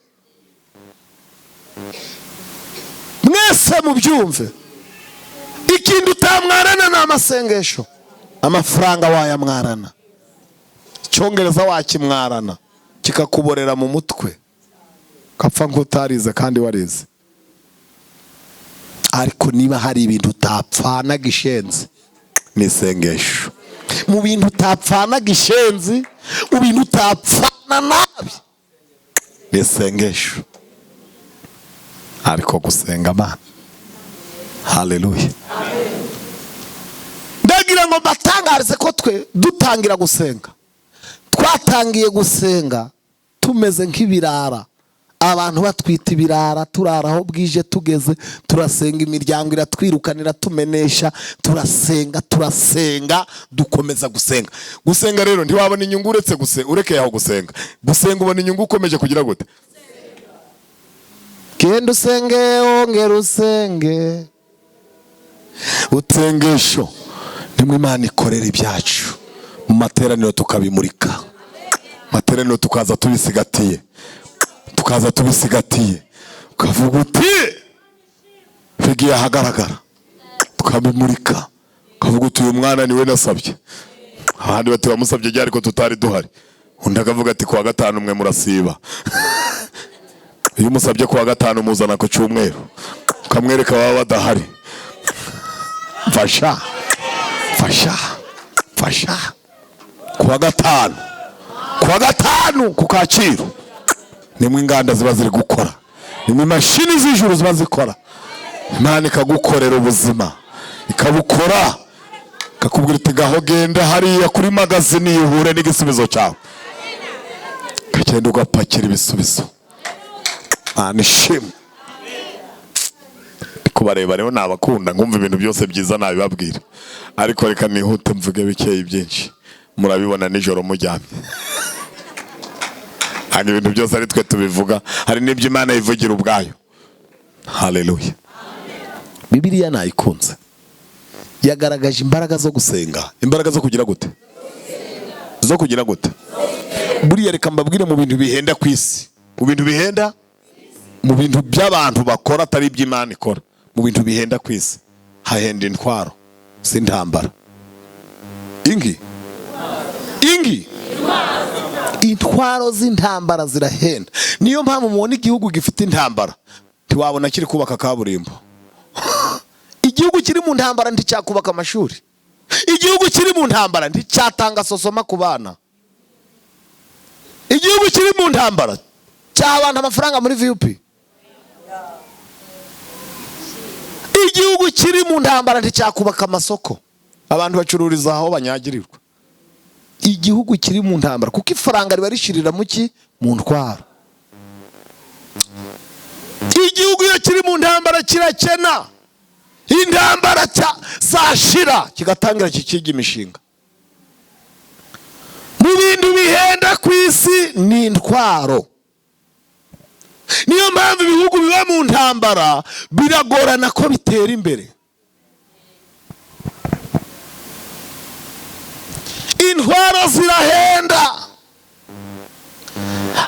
mwese mubyumve, ikintu utamwarana n'amasengesho. Amafaranga wayamwarana, Icyongereza wakimwarana kikakuborera mu mutwe, kapfa nk'utarize kandi warize. Ariko niba hari ibintu utapfana gishenzi, ni isengesho. Mu bintu utapfana gishenzi, mu bintu utapfana nabi, ni isengesho. Ariko gusenga Imana. Haleluya. Ndagira ngo batangarize ko twe dutangira gusenga, twatangiye gusenga tumeze nk'ibirara, abantu batwita ibirara, turara aho bwije tugeze, turasenga imiryango iratwirukanira tumenesha, turasenga dukomeza gusenga. Gusenga rero ntiwabona inyungu uretse urekeye aho gusenga. Gusenga ubona inyungu ukomeje kugira gute? Genda usenge, ongera usenge. Utsengesho nimwe Imana ikorera ibyacu. Mu materaniro tukabimurika, materaniro tukaza tubisigatiye, ukavuga uti bigiye ahagaragara, tukabimurika, ukavuga uti uyu mwana niwe nasabye. Abandi bati bamusabye ryari ko tutari duhari, undi akavuga ati kuwa gatanu mwe murasiba. Iyo umusabye kuwa gatanu muzana ku cyumweru, ukamwereka baba badahari. Fasha kuwa gatanu ku Kacyiru nimwe inganda ziba ziri gukora, nimwe imashini z'ijuru ziba zikora. Imana ikagukorera ubuzima, ikabukora, ikakubwira iti gaho genda hariya kuri magazini uhure n'igisubizo cyawe, ukagenda ugapakira ibisubizo. Anishimwe kubareba rero nabakunda, ngumva ibintu byose byiza nabibabwira, ariko reka nihute mvuge bikeye byinshi murabibona nijoro mujyamye. Hari ibintu byose ari twe tubivuga, hari n'ibyo Imana yivugira ubwayo. Haleluya. Bibiliya nayikunze, yagaragaje imbaraga zo gusenga, imbaraga zo kugira gute? Zo kugira gute? Buriya reka mbabwire mu bintu bihenda ku isi, mu bintu bihenda, mu bintu by'abantu bakora atari iby'Imana ikora, mu bintu bihenda ku isi hahenda intwaro z'intambara. Intwaro z'intambara zirahenda. Niyo mpamvu mubona igihugu gifite intambara ntiwabona kiri kubaka kaburimbo. Igihugu kiri mu ntambara nticyakubaka amashuri. Igihugu kiri mu ntambara nticyatanga sosoma ku bana. Igihugu kiri mu ntambara cyabana amafaranga muri VUP. Igihugu kiri mu ntambara nticyakubaka amasoko, abantu bacururiza aho banyagirirwa. Igihugu kiri mu ntambara kuko ifaranga riba rishirira mu ntwaro. Igihugu iyo kiri mu ntambara kirakena, intambara zashira kigatangira kikiga imishinga. Mu bintu bihenda ku isi ni intwaro. Niyo mpamvu ibihugu biba mu ntambara biragorana ko bitera imbere. Intwaro zirahenda,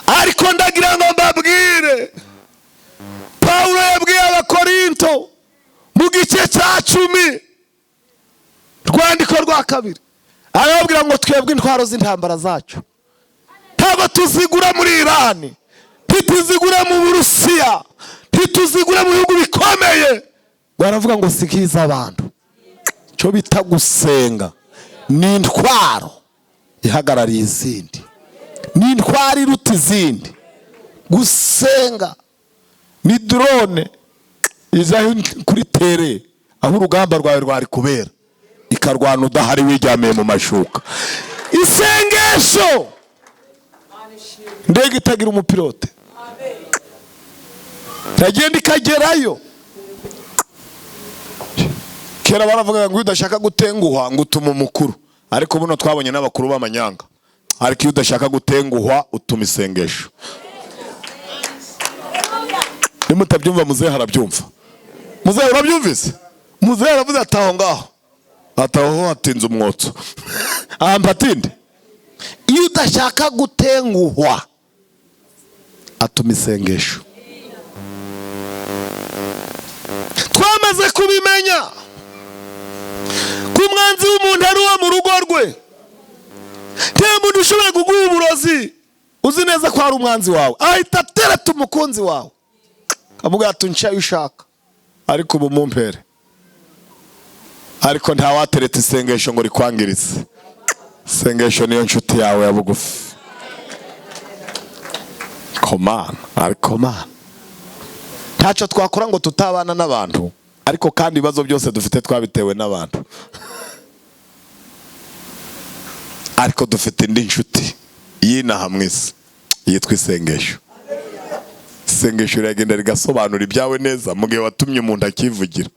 ariko ndagira ngo mbabwire, Pawulo yabwiye Abakorinto mu gice cya 10 rwandiko rwa 2, arababwira ngo twebwe intwaro z'intambara zacu ntabwo tuzigura muri Irani, ntituzigura mu Burusiya, ntituzigura mu bihugu bikomeye. Baravuga ngo sikiza abantu. Cyo bita gusenga ni intwaro ihagarariye izindi, ni intwaro iruta izindi. Gusenga ni drone iza kuri tere aho urugamba rwawe rwari kubera, ikarwana udahari wijyamiye mu mashuka. Isengesho ndege itagira umupilote, tagenda ikagerayo. Kera baravuga ngo udashaka gutenguhwa ngo utuma umukuru, ariko buno twabonye n'abakuru b'amanyanga. Ariko iyo udashaka gutenguhwa utuma isengesho. Nimutabyumva muzehe harabyumva. Muzehe urabyumvise? Muzehe aravuze ataho ngaho, ataho hatinze umwotso. Ampatinde. Iyo udashaka gutenguhwa atuma isengesho. Twamaze kubimenya ko umwanzi w'umuntu ari uwo mu rugo rwe. Nta muntu ushobora kuguha uburozi uzi neza ko ari umwanzi wawe, ahita atereta umukunzi wawe avuga ati nshaye ushaka, ariko ubu mumpere. Ariko nta watereta isengesho ngo rikwangirize. Isengesho niyo nshuti yawe ya bugufi. Komana, ariko man, ntacyo twakora ngo tutabana n'abantu, ariko kandi ibibazo byose dufite twabitewe n'abantu. Ariko dufite indi nshuti yinaha mwisi, yitwa isengesho. Isengesho riragenda rigasobanura ibyawe neza mu gihe watumye umuntu akivugira.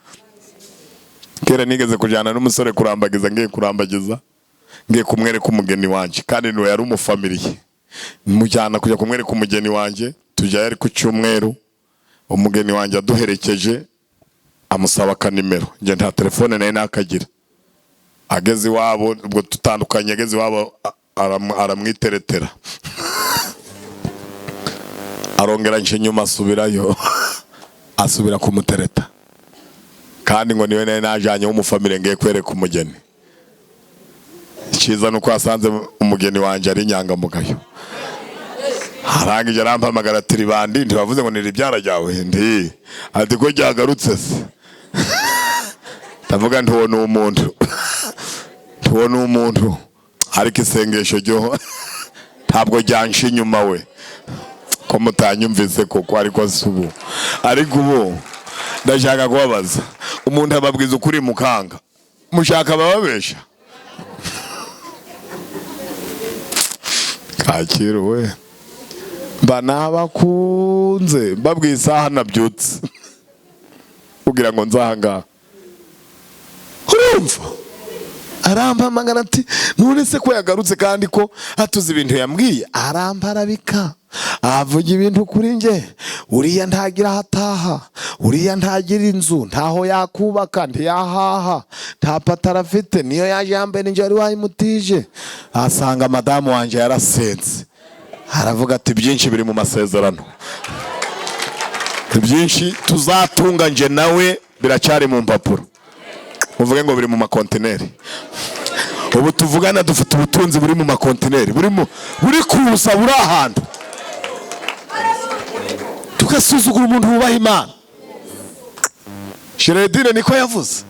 Kera nigeze kujyana n'umusore kurambagiza, ngiye kumwereka umugeni wanje, kandi niwe yari umufamiliye. Mujyana kujya kumwereka umugeni wanje, tujya yari ku cyumweru, umugeni wanje aduherekeje amusaba akanimero, nje nta telefone nayo nakagira. Ageze iwabo, ubwo tutandukanye, ageze iwabo aramwiteretera. Arongera nje nyuma asubirayo, asubira kumutereta, kandi ngo niwe nayo najanye w'umufamiliye ngiye kwereka umugeni. Cyiza nuko asanze umugeni wanje ari inyangamugayo. Harangije arampamagara ati bandi ntibavuze ngo niri byara ryawe ndi ati ko ryagarutse se. Ndavuga ntubona umuntu, tubona umuntu, ariko isengesho ryo ntabwo ryanshe inyuma we, ko mutanyumvise koko, ariko subu, ariko ubu ndashaka kubabaza, umuntu ababwiza ukuri mukanga, mushaka bababesha? Kacyiru we, mba nabakunze mbabwiye isaha nabyutse kugira ngo nzahanga. Urumva arampamagara ati none se ko yagarutse kandi ko atuze ibintu yambwiye, aramparabika avuga ibintu kuri nge. Uriya ntagira hataha, uriya ntagira inzu, ntaho yakubaka, ntiyahaha, nta patara afite, niyo yaje yambere nje ari wayimutije. Asanga madamu wanje yarasenze, aravuga ati byinshi biri mu masezerano, byinshi tuzatunga nje nawe biracyari mu mpapuro. Uvuge ngo biri mu makontineri. Ubu tuvugana dufite ubutunzi buri mu makontineri, buri kusa, buri ahantu. Tugasuzugura umuntu wubaha Imana. Shiredine niko yavuze,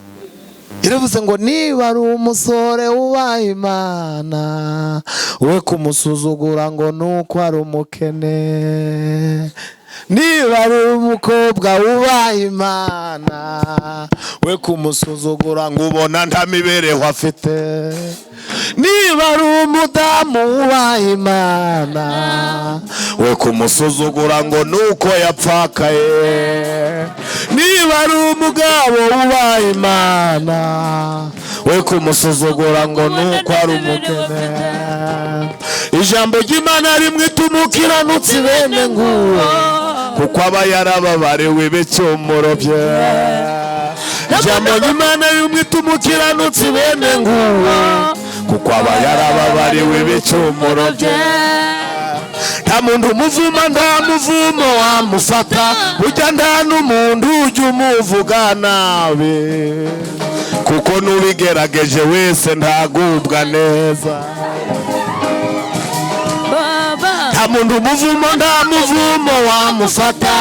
iravuze ngo niba ari umusore wubaha Imana, we kumusuzugura ngo nuko ari umukene. Niba ari umukobwa wubaha Imana, we kumusuzugura ngo ubona nta mibereho afite. Niba ari umudamu wubaha Imana, we kumusuzugura ngo nuko yapfakaye. Niba ari umugabo wubaha Imana, we kumusuzugura ngo nuko ari umukene. Ijambo ry'Imana rimwe tumukiranutsi bene nguwo, kuko aba yarababariwe ibicumuro bye. Ijambo ry'Imana rimwe tumukiranutsi bene nguwo, kuko aba yarababariwe ibicumuro bye. Nta muntu umuvuma, nta muvumo wamufata, burya nta n'umuntu ujya umuvuga nabi, kuko n'ubigerageje wese ntagubwa neza. Nta muntu umuvumo, nta muvumo wamufata,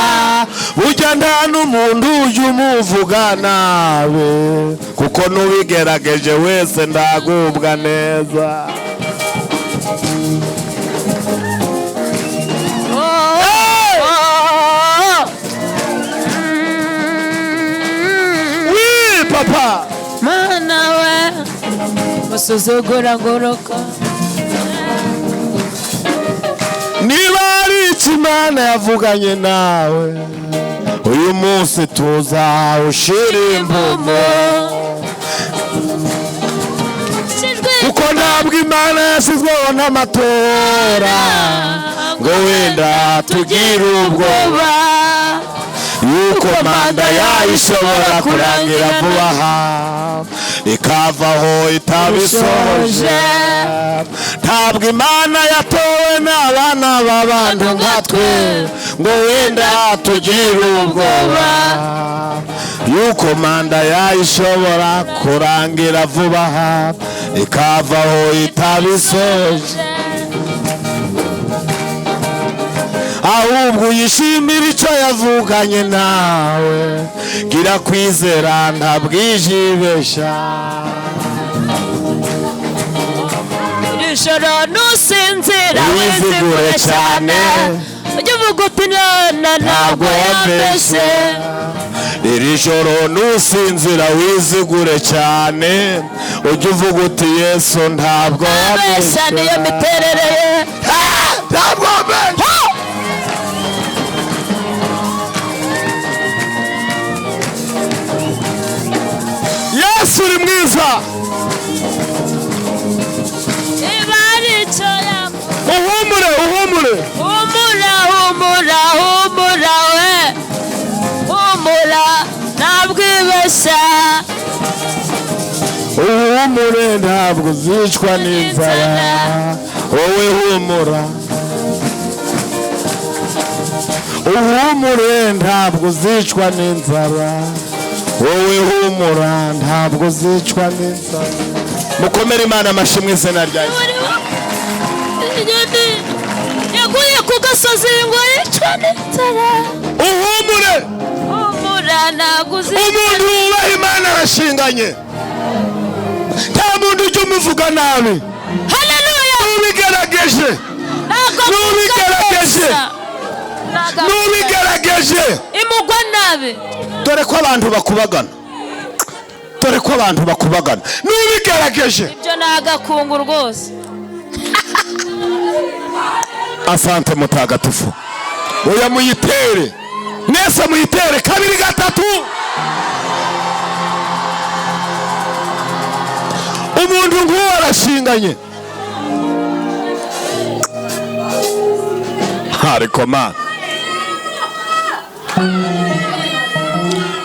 burya nta n'umuntu ujya umuvuga nabi, kuko n'ubigerageje wese ntagubwa neza. Papa Mana we musuzugura ngoroka. Niba ari Imana yavuganye nawe, uyu munsi tuza ushira impumo, kuko ntabwo Imana yasizweho n'amatora ngo wenda tugire ubwoba yuko manda yayishobora kurangira vuba aha ikavaho itabisoje. Ntabwo Imana yatowe n'abana b'abantu nkatwe ngo wenda tugire ubwoba yuko manda yayishobora kurangira vuba aha ikavaho itabisoje. Ahubwo yishimira icyo yavuganye nawe, gira kwizera ntabwijibesha. Ijoro nusinzira wizigure cyane, ujye uvuga uti nana ntabwo yambese. Iri joro nusinzira wizigure cyane, ujye uvuga uti Yesu ntabwo yambese. Niyo miterere ye, ntabwo yambese. gusa uhumure uhumure humura we humura ntabwibeshya uhumure ntabwo uzicwa n'inzara wowe humura uhumure ntabwo uzicwa n'inzara wowe humura ntabwo uzicwa n'inzara mukomere Imana amashyi mu izina rya Yesu yaguye ku gasozi ngo yicwa n'inzara uhumure humura ntabwo uzicwa umuntu wubaha Imana arashinganye nta muntu ujya umuvuga nabi haleluya n'ubigerageje imugwa nabi dore ko abantu bakubagana n'ubigerageje ibyo nagakungu rwose asante mutagatifu oya muyitere mwese muyitere kabiri gatatu umuntu nk'uwo arashinganye ariko Mana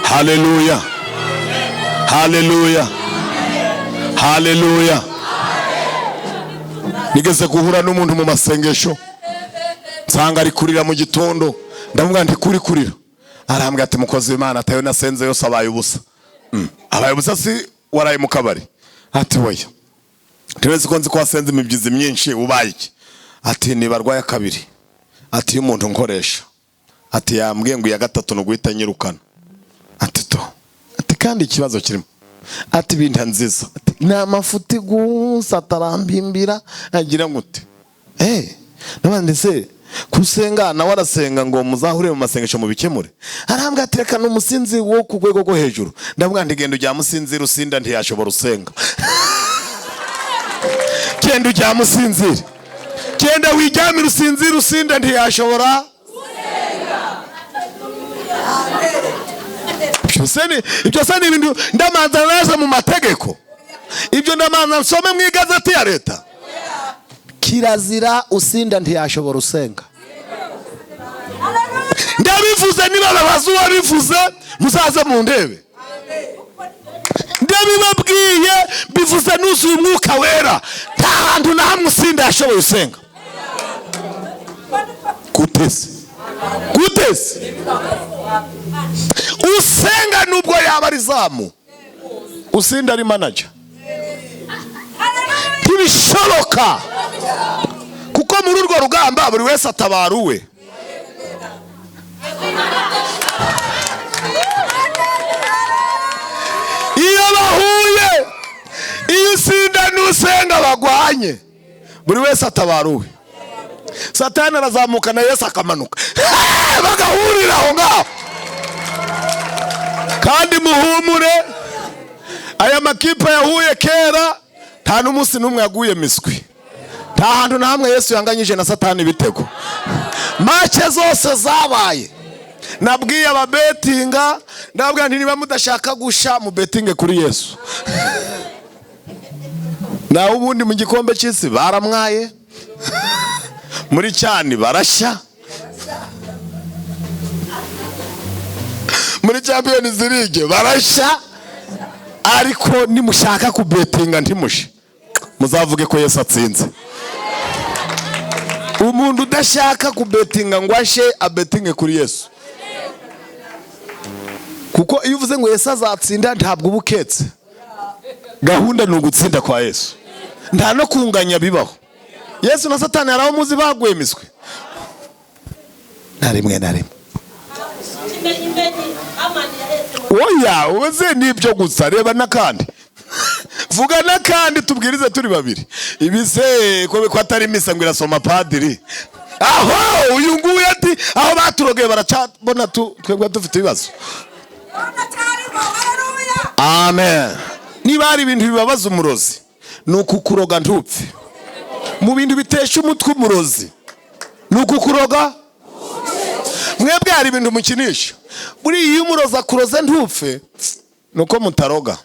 haleluya haleluya haleluya nigeze guhura n'umuntu mu masengesho nsanga ari kurira mu gitondo ndavuga nti kurira arambwira ati mukozi w'Imana atayo nasenze yose abaye ubusa abaye ubusa si waraye mu kabari ati oya ntibeze ko nzi ko wasenze imibyizi myinshi ubaye iki ati nibarwaye kabiri ati umuntu nkoresha ati yambwiye ngo ya gatatu no guhita nyirukana ati kandi ikibazo kirimo ati binta nziza na mafuti gusa atarambimbira agira ngute nabandi se kusenga na warasenga ngo muzahure mu masengesho mu bikemure arambwa ati reka n'umusinzi wo ku rwego rwo hejuru ndavuga nti genda ujya musinzi rusinda ntiyashobora usenga genda ujya musinzira genda wijyamira usinzi rusinda ntiyashobora ibyo se ni ibintu ndamanza naza mu mategeko ibyo ndamanza nsome mu igazeti ya leta kirazira usinda ntiyashobora usenga ndabivuze niba babaza uwabivuze muzaze mu ndebe ndabibabwiye bivuze nuzuye umwuka wera nta hantu na hamwe usinda yashoboye usenga gutese usenga nubwo yaba ari zamu usinda ari manager ntibishoboka kuko muri urwo rugamba buri wese atabara uwe iyo bahuye iyo usinda n'usenga bagwanye buri wese atabara uwe Satani arazamuka na Yesu akamanuka bagahurira aho ngaho kandi muhumure aya makipe yahuye kera nta n'umunsi n'umwe yaguye miswi nta hantu na hamwe Yesu yanganyije na Satani ibitego mace zose zabaye nabwiye ababetinga ndababwira nti niba mudashaka gusha mu betinge kuri Yesu naho ubundi mu gikombe cy'isi baramwaye muri Cyane barashya muri Champions League barashya ariko nimushaka kubetinga ntimushe muzavuge ko Yesu atsinze umuntu udashaka kubetinga ngo ashe abetinge kuri Yesu kuko iyo uvuze ngo Yesu azatsinda ntabwo ubuketse gahunda ni ugutsinda kwa Yesu nta no kunganya bibaho Yesu na Satani araho muzi bagwemiswe na rimwe oya uze nibyo gusa reba nakandi vuga nakandi tubwirize turi babiri ibise ko atari misa ngo irasoma padiri aho uyu nguye ati aho baturogeye baracabona twebwe dufite ibibazo amen niba ari ibintu bibabaza umurozi nuko kuroga ntupfe mu bintu bitesha umutwe umurozi nuko kuroga mwebwe hari ibintu mukinisha buri iyo umuroza kuroze ntupfe nuko mutaroga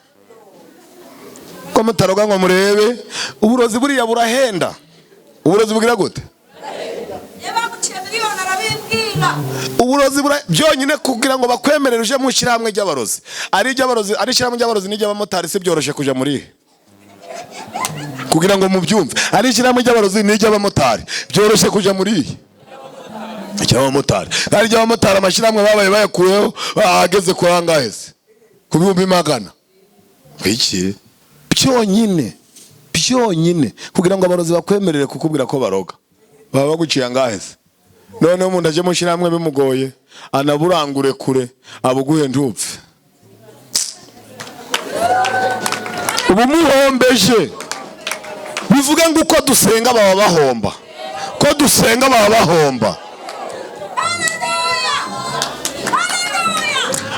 ko mutaroga ngo murebe uburozi buriya burahenda. Uburozi bugira gute? Uburozi byonyine kugira ngo bakwemerere uje mu shiramwe ry'abarozi. Ari shiramwe ry'abarozi n'ijya abamotari se byoroshe kuja muri. Kugira ngo mubyumve. Ari shiramwe ry'abarozi n'ijya abamotari byoroshe kuja muri. Abamotari. Ari jya abamotari amashiramwe babaye bayakuyeho ageze kurangaheze. Ku bihumbi magana. Iki? Byonyine kugira ngo abarozi bakwemerere kukubwira ko baroga. Baba baguciye angaheze. None umuntu aje mu shiramwe bimugoye anaburangure kure abuguhe ntupfe. Ubu muhombeje. Bivuga ngo uko dusenga baba bahomba. Ko dusenga baba bahomba.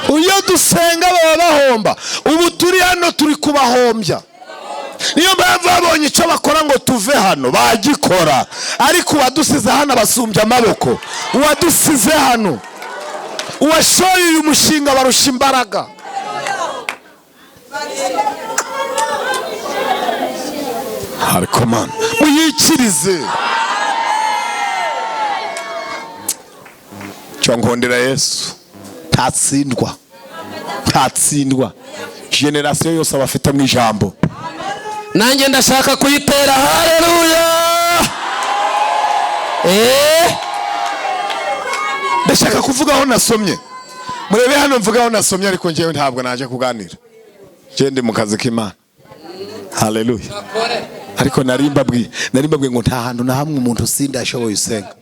Uyo dusenga baba bahomba. Ubu turi hano turi kubahombya. Niyo mpamvu babonye icyo bakora ngo tuve hano bagikora. Ariko uwadusize hano basumbya amaboko. Uwadusize hano uwashoye uyu mushinga barusha imbaraga. Ariko man uyikirize. Cyongondera Yesu tatsindwa. Generation yose abafite mu ijambo. Nanjye ndashaka kuyitera. Haleluya. Ndashaka kuvuga aho nasomye. Murebe hano mvuga aho nasomye ariko njewe ntabwo naje kuganira. Ndi mu kazi k'Imana. Haleluya. Ariko narimbabwiye ngo nta hantu na hamwe umuntu usinda ashoboye usenga.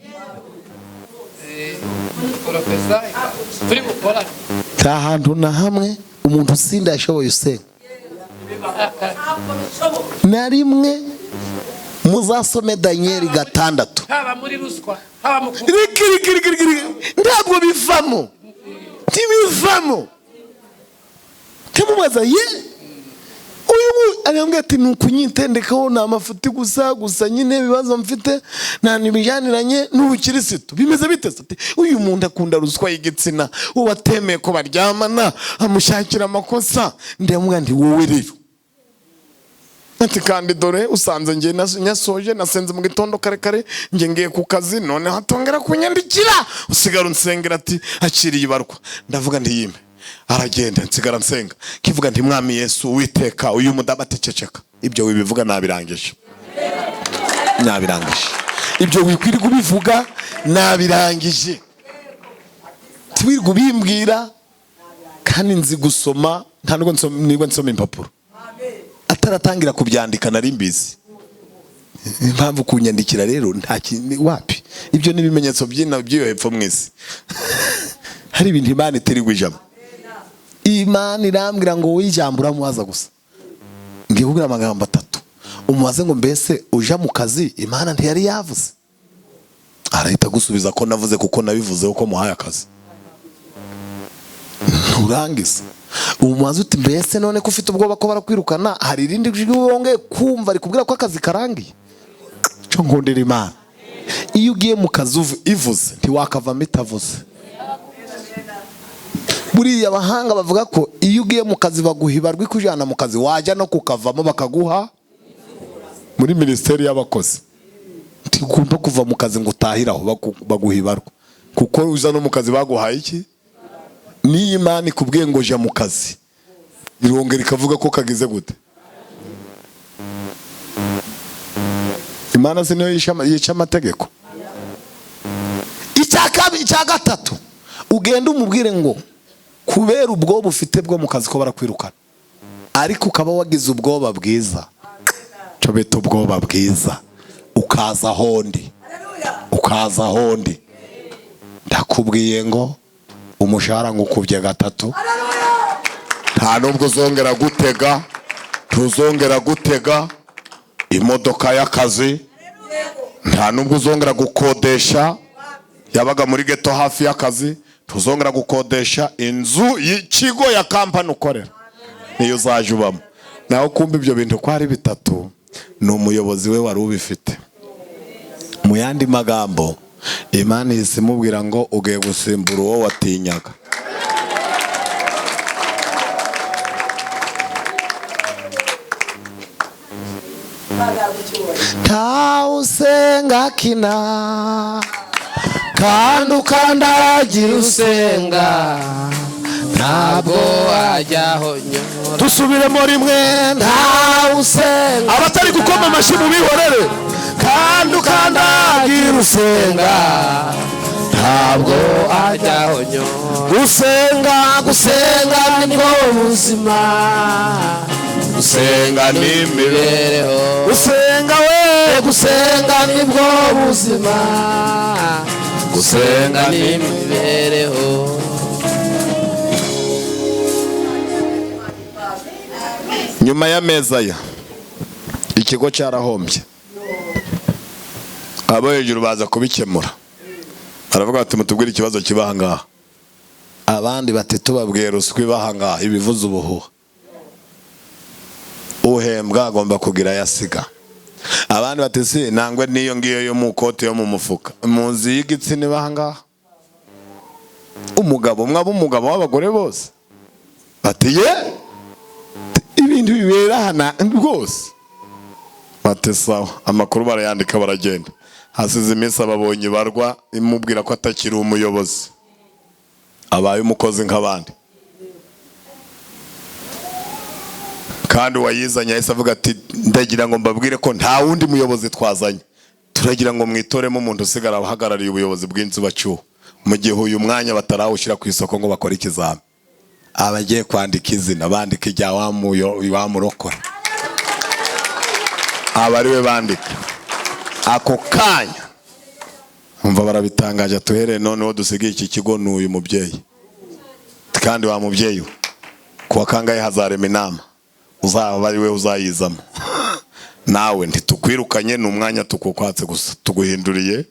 Nta hantu na hamwe umuntu usinda ashoboye usenga. Na rimwe muzasome Danieli 6. Haba muri ruswa, haba mu ntabwo bivamo. Ntibivamo. Kemubaza uyu arambwira ati nukunyitendekaho na amafuti gusa nyine bibazo mfite nta nibijaniranye n'ubukirisitu. Bimeze bite ati uyu muntu akunda ruswa y'igitsina ubatemeye ko baryamana amushakira amakosa. Ndamubwira ndi wowe rero. Ati kandi dore usanze ngiye nyasoje nasenze mu gitondo kare ngiye ngiye ku kazi none hatongera kunyandikira usigara unsengera ati akiriye ibarwa. Ndavuga ndi yime. Aragenda nsigara nsenga kivuga nti mwami Yesu witeka uyu mudabate ceceka. Ibyo wibivuga nabirangije. Ibyo wikwiri kubivuga nabirangije. Twirirwa bimbwira kandi nzi gusoma nta nubwo nsoma impapuro. Ataratangira kubyandika nari mbizi. Impamvu kunyandikira rero nta kintu wapi. Ibyo nibimenyetso by'ina byo hepfo mwese. Hari ibintu Imana iterigwa ijambo. Imana irambwira ngo wijambo uramubaza gusa. Ngiye kubwira amagambo 3. Umubaze ngo mbese uja mu kazi Imana ntiyari yavuze. Arahita gusubiza ko navuze kuko nabivuze uko muhaye akazi. Urangiza. Umubaze uti mbese none ko ufite ubwoba ko barakwirukana hari irindi jwi wongeye kumva rikubwira ko akazi karangiye. Cyo ngondera Imana. Iyo ugiye mu kazi ivuze ntiwakavamo itavuze. Buriya abahanga bavuga ko iyo ugiye mu kazi baguhibarwa ikujana mu kazi wajya no kukavamo bakaguha muri ministeri y'abakozi. Ntigomba kuva mu kazi ngo utahiraho baguhibarwa kuko uza no mu kazi baguhaye iki. Ni Imana ikubwiye ngo jya mu kazi irongera ikavuga ko kagize gute. Imana siniyo yica amategeko. Icya gatatu ugenda umubwire ngo kubera ubwoba ufite bwo mu kazi ko barakwirukana ariko ukaba wagize ubwoba bwiza. Cyo bita ubwoba bwiza. Ukaza hondi ndakubwiye ngo umushahara ngukubye 3. Nta nubwo uzongera gutega. Tuzongera gutega imodoka y'akazi. Nta nubwo uzongera gukodesha yabaga muri geto hafi y'akazi. Tuzongera gukodesha inzu y'ikigo ya kampani ukorera niyo uzaje ubamo. Naho kumva ibyo bintu ko ari 3 ni umuyobozi we wari ubifite. Mu yandi magambo Imana isimubwira ngo ugiye gusimbura uwo watinyaga. usenga kina kandi ukandagira usenga ntabwo ajyaho nyora. dusubiremo rimwe usenga abatari gukoma amashyi mu bihorere kandi ukandagira usenga ntabwo ajyaho nyora. gusenga nibwo buzima gusenga ni imibereho. gusenga nibwo buzima gusenga ni imibereho. nyuma y'amezi aya ikigo cyarahombye, abo hejuru baza kubikemura, baravuga bati mutubwire ikibazo kibaha ngaha. abandi bati tubabwiye ruswa ibaha ngaha ibivuze ubuhuha, uhembwa agomba kugira yasiga. abandi bati si nangwe niyo ngiyo yo mu kote yo mu mufuka muzi y'igitsina ibaha ngaha. umugabo umugabo w'abagore bose bati ye ibintu bibera hana rwose. bati sawa, amakuru barayandika baragenda. hasize iminsi ababonye barwa imubwira ko atakiri umuyobozi, abaye umukozi nk'abandi. kandi wayizanye yahise avuga ati ndagira ngo mbabwire ko nta wundi muyobozi twazanye, turagira ngo mwitoremo umuntu usigara ahagarariye ubuyobozi bw'inzu bacyuho, mu gihe uyu mwanya batarawushyira ku isoko ngo bakore ikizami. abagiye kwandika izina bandika ijya wamurokora, aba ari we bandika. ako kanya umva barabitangaje, tuhereye noneho dusigaye iki kigo n'uyu mubyeyi. kandi wa mubyeyi kuwa kangahe hazarema inama, uzaba ari we uzayizamo. nawe ntitukwirukanye, ni umwanya tukukwatse gusa, tuguhinduriye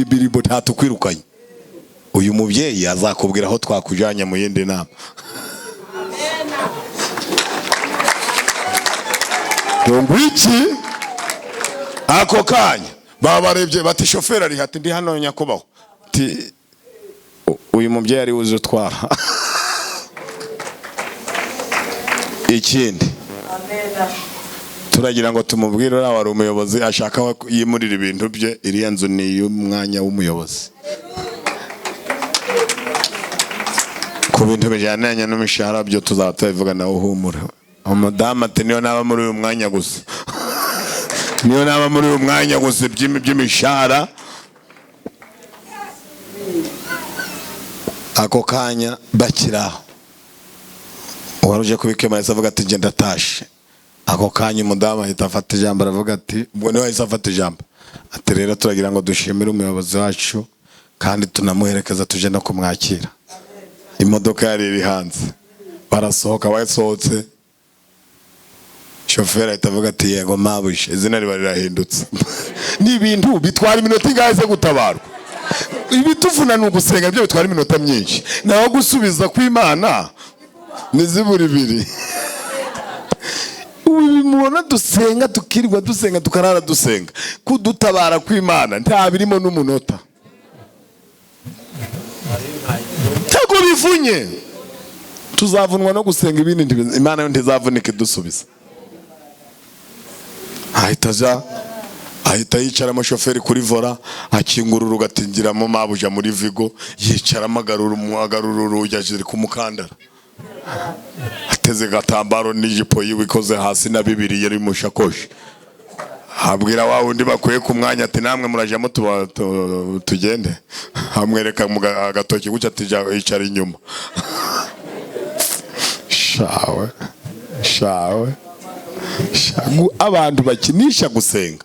ibiribo, nta tukwirukanye. uyu mubyeyi azakubwira aho twakujyanye mu yindi nama. ngwiki ako kanya babarebye bati shoferi ari hati ndi hano nyakubaho, ati uyu mubyeyi ari uzi utwara. ikindi turagira ngo tumubwire uriya wari umuyobozi ashaka yimurira ibintu bye, iriya nzu ni iy'umwanya w'umuyobozi. ku bintu bijyananye n'imishahara byo tuzaba tubivuga nawe uhumure. umudamu ati niyo naba muri uyu mwanya gusa niyo naba muri uyu mwanya gusa by'imishahara. ako kanya bakiraho wari uje kubikemura yahise avuga ati njye ndatashe. ako kanya umudamu ahita afata ijambo aravuga ati ubwo niwe yahise afata ijambo ati rero turagira ngo dushimire umuyobozi wacu kandi tunamuherekeza tuje no kumwakira. imodoka yari iri hanze, barasohoka, basohotse shoferi ahita avuga ati yego mabushe, izina riba rirahindutse. ni ibintu bitwara iminota ingahe zo gutabarwa. ibituvuna ni ugusenga, byo bitwara iminota myinshi, naho gusubiza kw'Imana nizibura ibiri. mubona dusenga tukirwa dusenga tukarara dusenga, kudutabara kw'Imana nta birimo n'umunota. Tago bivunye tuzavunwa no gusenga, ibindi Imana yo ntizavunika idusubiza. ahita yicaramo shoferi kuri vora, akingurura ugatingiramo mabuja muri Vigo, yicaramo agarura urugi ajiri ku mukandara, ateze gatambaro n'ijipo yiwikoze hasi na Bibiliya iri mu shakoshi. abwira wa wundi bakwiye ku mwanya ati namwe murajamo tugende, amwereka agatoki guca ati yicara inyuma. shawe abantu bakinisha gusenga,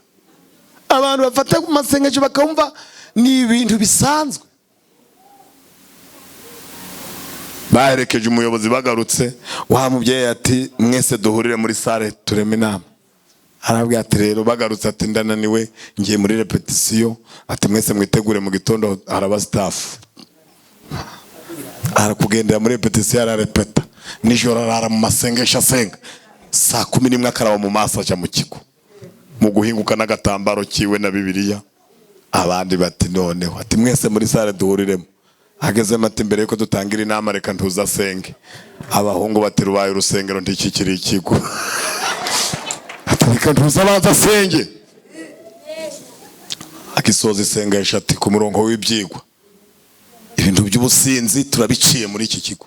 abantu bafata ku masengesho bakumva ni ibintu bisanzwe. baherekeje umuyobozi bagarutse, wa mubyeyi ati mwese duhurire muri sale tureme inama. arabwira ati rero bagarutse ati ndananiwe ngiye muri repetition, ati mwese mwitegure mu gitondo haraba staff. arakugendera muri repetition, ararepeta nijoro, arara mu masengesho asenga. saa 11 akaraba mu maso aja mu kigo mu guhinguka n'agatambaro kiwe na Bibiliya. abandi bati noneho ati mwese muri sale duhuriremo. ageze mati mbere yuko dutangira inama reka ntuzasenge. abahungu bati rubaye urusengero ntikikiri ikigo. reka ntuzabanza asenge. Akisoza isengesho ati ku murongo w'ibyigwa ibintu by'ubusinzi turabiciye muri iki kigo.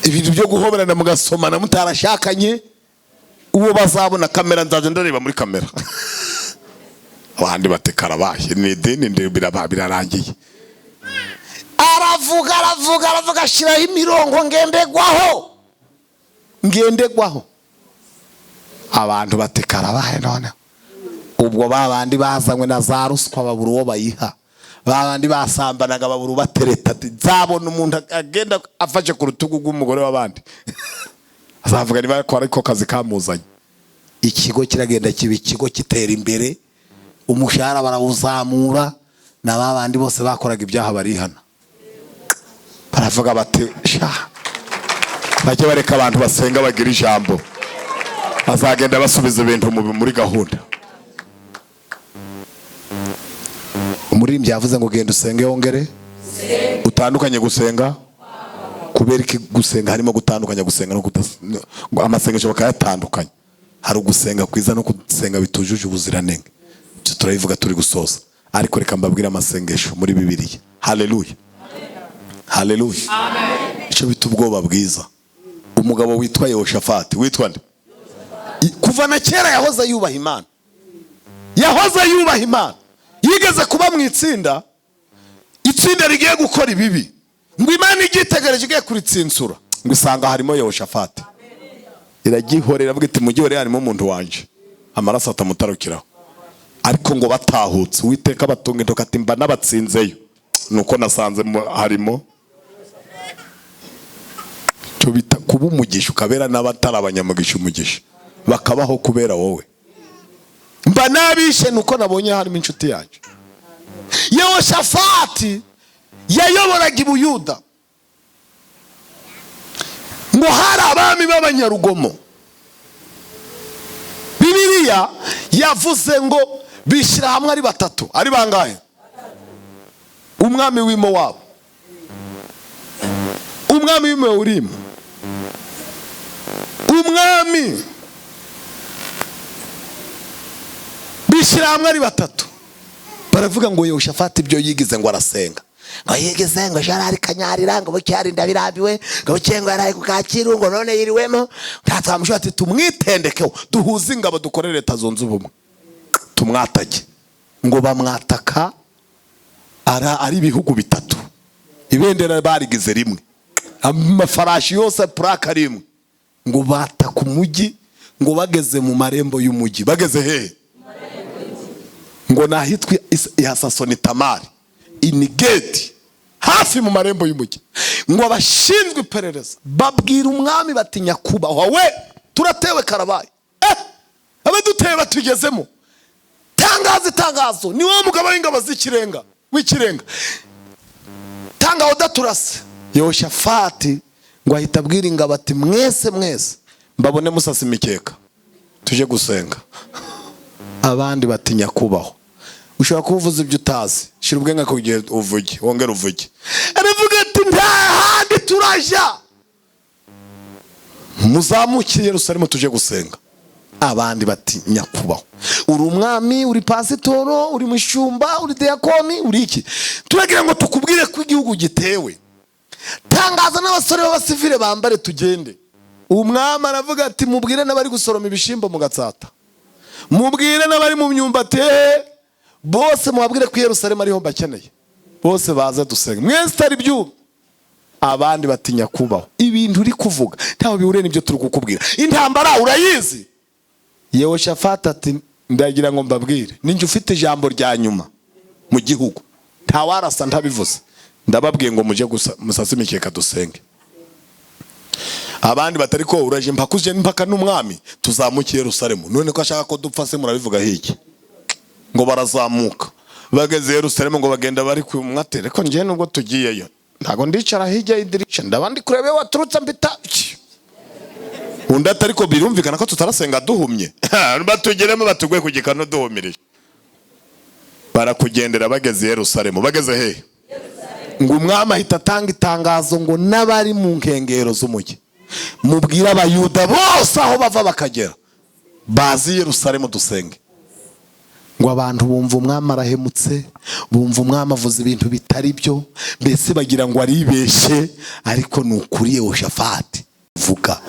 Ibintu byo guhoberana mugasomana mutarashakanye uwo bazabona kamera nzaje ndareba muri kamera. Abandi batekara bahe ni deni birarangiye. Aravuga shiraho imirongo ngendegwaho. Abantu batekara bahe none. Ubwo babandi bazanywe na za ruswa babura uwo bayiha. Babandi basambanaga babura batereta ati nzabona umuntu agenda afashe ku rutugu rw'umugore w'abandi. Azavuga niba ko ariko kazi kamuzanye. Ikigo kiragenda kibi ikigo kitera imbere. Umushahara barawuzamura na babandi bose bakoraga ibyaha barihana. Baravuga bati sha bajye bareka abantu basenga bagira ijambo. Bazagenda basubiza ibintu muri gahunda. Umuririmbyi yavuze ngo genda usenge yongere utandukanye gusenga. Kubera iki gusenga harimo gutandukanya gusenga no ngo amasengesho bakayatandukanya. Hari ugusenga kwiza no gusenga bitujuje ubuziranenge. Cyo turabivuga turi gusoza. Ariko reka mbabwira amasengesho muri Bibiliya. Haleluya. Haleluya. Amen. Cyo bitubwoba bwiza. Umugabo witwa Yehoshafati witwa nde? Kuva na kera yahoza yubaha Imana. Yigeze kuba mu itsinda rigiye gukora ibibi. Ngo Imana igitegereje igiye kuritsinsura. Ngo isanga harimo Yehoshafati. Iragihorera avuga iti mugihore harimo umuntu wanje. Amaraso atamutarukiraho. Ariko ngo batahutse Uwiteka batunga intoka ati mba nabatsinzeyo. Nuko nasanze harimo cyo bita kuba umugisha ukabera n'abatari abanyamugisha umugisha. Bakabaho kubera wowe. Mba nabishe nuko nabonye harimo inshuti yacu. Yehoshafati yayoboraga Ubuyuda. Ngo hari abami b'abanyarugomo. Bibiliya yavuze ngo bishira hamwe ari batatu. Ari bangahe? Umwami w'Imowabu, umwami w'Imewurimu, umwami bishira hamwe ari batatu. Baravuga ngo Yehoshafati ibyo yigize ngo arasenga. Ngo yigize ngo jarari kanyarira ngo bucyari ndabirabiwe ngo bucyengo yaraye ku Kacyiru ngo none yiriwemo. Tatwamusho ati tumwitendekeho duhuze ingabo dukorere Leta Zunze Ubumwe. Tumwatage. Ngo bamwataka ari ibihugu bitatu. Ibendera barigize rimwe. Amafarashi yose plaka rimwe. Ngo bataka umujyi ngo bageze mu marembo y'umujyi. Bageze he? Ngo nahitwe Ihasasoni Tamari inigeti hafi mu marembo y'umujyi. Ngo abashinzwe iperereza babwira umwami bati nyakubahwa we turatewe karabaye. Abaduteye batugezemo. Tangazo ni wo mugabo w'ingabo z'ikirenga w'ikirenga. Tangaho daturase. Yehoshafati ngo ahita abwira ingabo ati mwese mbabone musasa imikeka tuje gusenga. Abandi bati nyakubahwa ushobora kuvuza ibyo utazi. Shira ubwenge kugiye uvuge wongera uvuge. Aravuga ati nta handi turaja. Muzamukiye Yerusalemu tuje gusenga. Abandi bati nyakubahwa uri umwami uri pasitoro uri mushumba uri diakoni uri iki. Turagira ngo tukubwire ko igihugu gitewe. Tangaza n'abasore b'abasivile bambare tugende. Umwami aravuga ati mubwire n'abari gusoroma ibishimbo mu Gatsata. Mubwire n'abari mu myumbati bose mubabwire ko Yerusalemu ariho bakeneye. Bose baza dusenga. Mwese tari byuba. Abandi batinya kubaho. Ibintu uri kuvuga ntaho bihure n'ibyo turi kukubwira. Intambara urayizi. Yehoshafati ati ndagira ngo mbabwire ninjye ufite ijambo rya nyuma mu gihugu. Ntawarasa ntabivuze. Ndababwiye ngo muje musasa imikeka dusenge. Abandi batari ko uraje mpakuje mpaka n'umwami tuzamukiye Yerusalemu. None ko ashaka ko dupfa se murabivuga hiki. Ngo barazamuka. Bageze Yerusalemu ngo bagenda bari ku mwatere ko ngiye nubwo tugiyeyo. Ntago ndicara hirya y'idirisha ndabandi kurebe waturutse mbita. Undi atari ko birumvikana ko tutarasenga duhumye. Batugeremo batugwe ku gikano duhumirije. Barakugendera bageze Yerusalemu. Bageze he? Ngo umwami ahita atanga itangazo ngo nabari mu nkengero z'umujyi mubwira abayuda bose aho bava bakagera bazi Yerusalemu dusenge. Ngo abantu bumva umwami arahemutse, bumva umwami avuze ibintu bitari byo, mbese bagira ngo aribeshe, ariko nukuri Yehoshafati vuga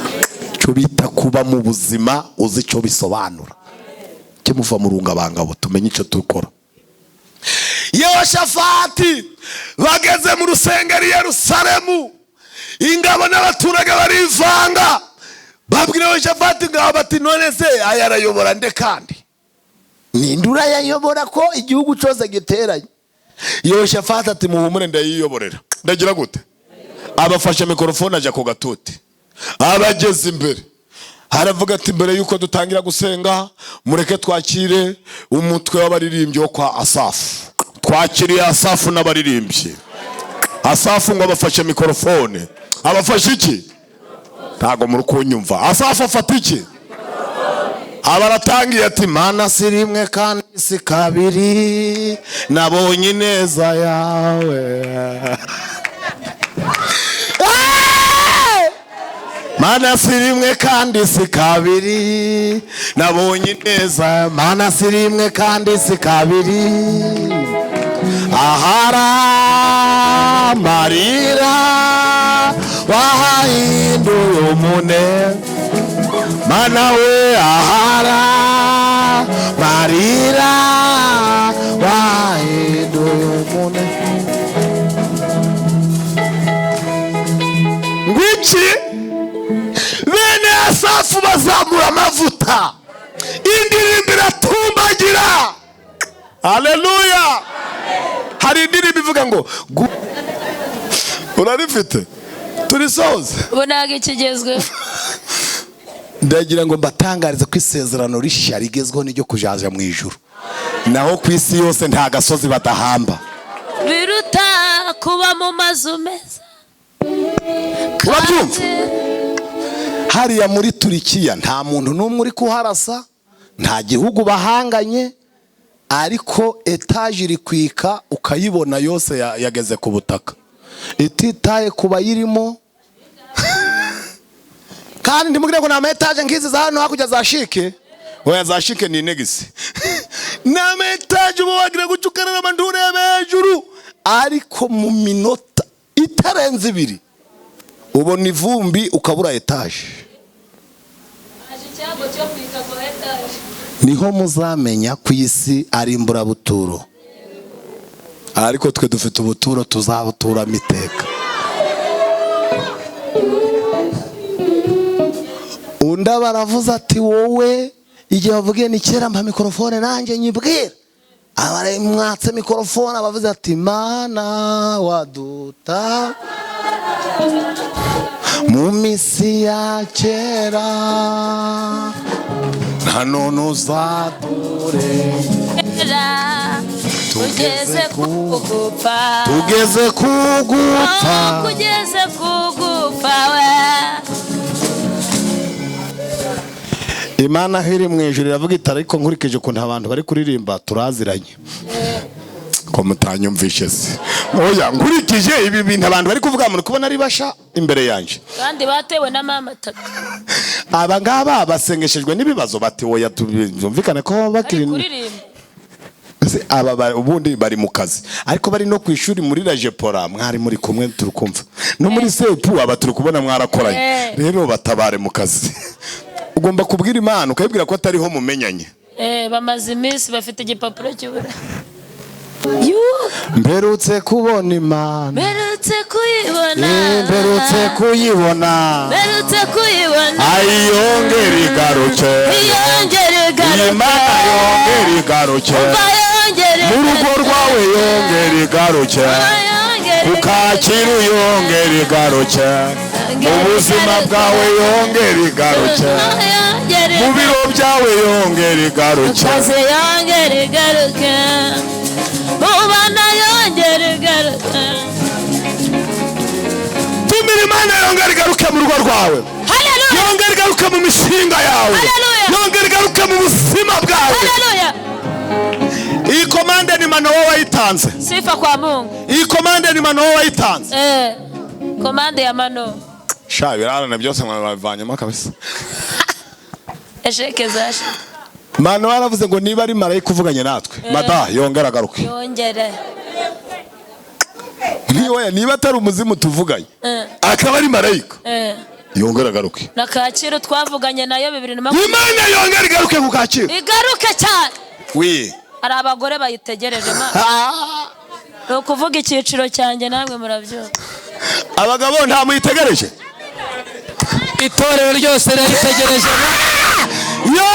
cyo bita kuba mu buzima uzi cyo bisobanura. Kimuva mu rungabangabo tumenye icyo tukora. Yehoshafati bageze mu rusengero Yerusalemu, ingabo n'abaturage barivanga, babwira Yehoshafati ngabo bati none se ayarayobora nde kandi nindura yayobora ko igihugu cyose giteranye. Yehoshafati ati muhumure ndayiyoborera. Ndagira gute? Abafashe mikrofone aje ku gatuti, abageze imbere haravuga ati mbere yuko dutangira gusenga mureke twakire umutwe w'abaririmbyi wo kwa Asafu. Twakiriye Asafu n'abaririmbyi. Asafu ngo abafashe mikrofone. Abafashe iki? Ntago muri kunyumva. Asafu afata iki? Abaratangiye ati mana si rimwe kandi si kabiri nabonye neza yawe. Mana si rimwe kandi si kabiri nabonye neza. Mana si rimwe kandi si kabiri ahara marira wahinduye umunezero. Mana we ahara marira wahinduye umunezero. Ngwiki bene Asafu bazamura amavuta, indirimbo iratumbagira. Haleluya. Hari indirimbo ivuga ngo urarifite turisoze ubonaga ikigezwe. Ndagira ngo mbatangarize ko isezerano rishya rigezweho n'iryo kujaja mu ijuru, naho ku isi yose nta gasozi badahamba. Biruta kuba mu mazu meza. Urabyumva? Hariya muri Turikiya nta muntu n'umwe uri kuharasa, nta gihugu bahanganye, ariko etaje iri kwika ukayibona yose yageze ku butaka ititaye kuba yirimo. Kandi ndimubwira ko na etaje ngizi za hano hakurya za shike, oya za shike ni negisi. Na etaje bo wagira gucukarira amandure y'abejuru, ariko mu minota itarenze ibiri ubona ivumbi ukabura etaje. Niho muzamenya ku isi ari imburabuturo, ariko twe dufite ubuturo tuzabutura miteka. Unda baravuze ati wowe igihe bavugiye ni kera mpa mikrofone nanjye nyibwira. Abare mwatse mikrofone abavuze ati mana waduta mu misi ya kera none uzadure Tugeze kugupfa. Tugeze kugupfa. Kugeze kugupfa we. Imana hiri mu ijuru iravuga iti ariko nkurikije ukuntu abantu bari kuririmba turaziranye. Ko mutanyumvishe se. Oya nkurikije ibi bintu abantu bari kuvuga muri kubona ari basha imbere yanje. Kandi batewe na mama tatu. Aba ngaba basengeshejwe n'ibibazo bati oya tuzumvikane ko bakiri aba ubundi bari mu kazi, ariko bari no kwishuri muri rajepora mwari muri kumwe turukumva no muri sepu aba turi kubona mwarakoranye. Rero batabare mu kazi. Ugomba kubwira Imana ukayibwira ko atariho mumenyanye. Bamaze iminsi bafite igipapuro cy'ubura. Mberutse kubona Imana. Mberutse kuyibona. Mberutse kuyibona. Mberutse kuyibona. Ayongera igaruke. Yongera igaruke. Imana yongera igaruke. Mu rugo rwawe yongera igaruke. Kukakiru yongera igaruke. Mu buzima bwawe yongera igaruke. Mu biro byawe yongera igaruke. Kaze yongera igaruke. Mubana yongera igaruke. Tumira Imana yongera igaruke mu rugo rwawe. Haleluya. Yongera igaruke mu mishinga yawe. Haleluya. Yongera igaruke mu buzima bwawe. Haleluya. Iyi komande ni Mano wayitanze. Sifa kwa Mungu. Iyi komande ni Mano wayitanze. Komande ya Mano. sha birarana byose mwabavanyemo kabisa. esheke zashe Mano waravuze ngo niba ari marayika uvuganye natwe mada yongera agaruke. yongere Niba atari umuzimu tuvuganye akaba ari marayika yongera agaruke. na Kacyiru twavuganye nayo 2020 Imana yongera igaruke ku Kacyiru. igaruke cyane. Oui. Hari abagore bayitegereje ma. No kuvuga icyiciro cyanjye namwe murabyumva. Abagabo nta muyitegereje. Itorero ryose ritegereje. Yo.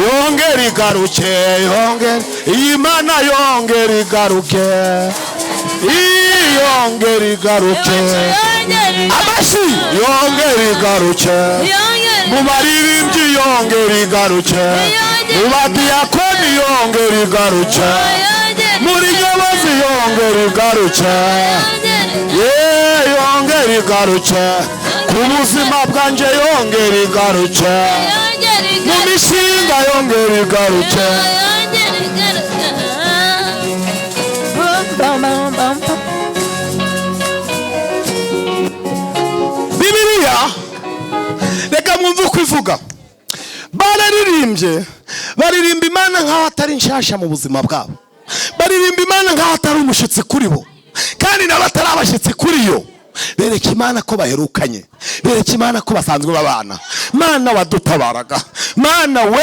Yongera igaruke, yongera. Imana yongera igaruke. Yongera igaruke. Abashi yongera igaruke. Mu baririmbyi yongera igaruke. Mu badiyakoni yongera igaruke. Muri nyobozi yongera igaruke. Yongera igaruke. Ku buzima bwanje yongera igaruke. Mu mishinga yongera igaruke. Bibiliya reka mwumve uko ivuga. Baririmba Imana nk'aho atari nshasha mu buzima bwabo. Baririmba Imana nk'aho atari umushitsi kuri bo, kandi nabo atari abashitsi kuri yo. Bereka Imana ko baherukanye, bereka Imana ko basanzwe babana. Mana wadutabaraga, Mana we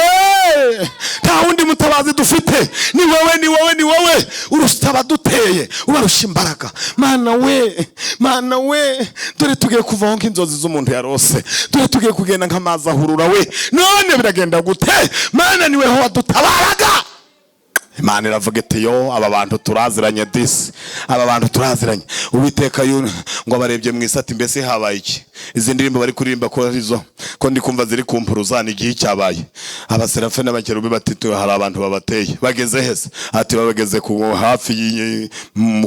nta wundi mutabazi dufite, ni wowe urusha abaduteye ubarusha imbaraga. Mana we dore tugiye kuvaho nk'inzozi z'umuntu yarose, dore tugiye kugenda nk'amazi ahurura we, none biragenda gute? Mana ni weho wadutabaraga. Imana iravuga iti yo aba bantu turaziranye disi, aba bantu turaziranye. Uwiteka ngo abarebye mu isati mbese habaye iki? Izi ndirimbo bari kuririmba ko arizo ko ndi kumva ziri kumpuruzana igihe cyabaye. Abaserafe n'abakerubi batituye hari abantu babateye. Bageze hese ati babageze ku hafi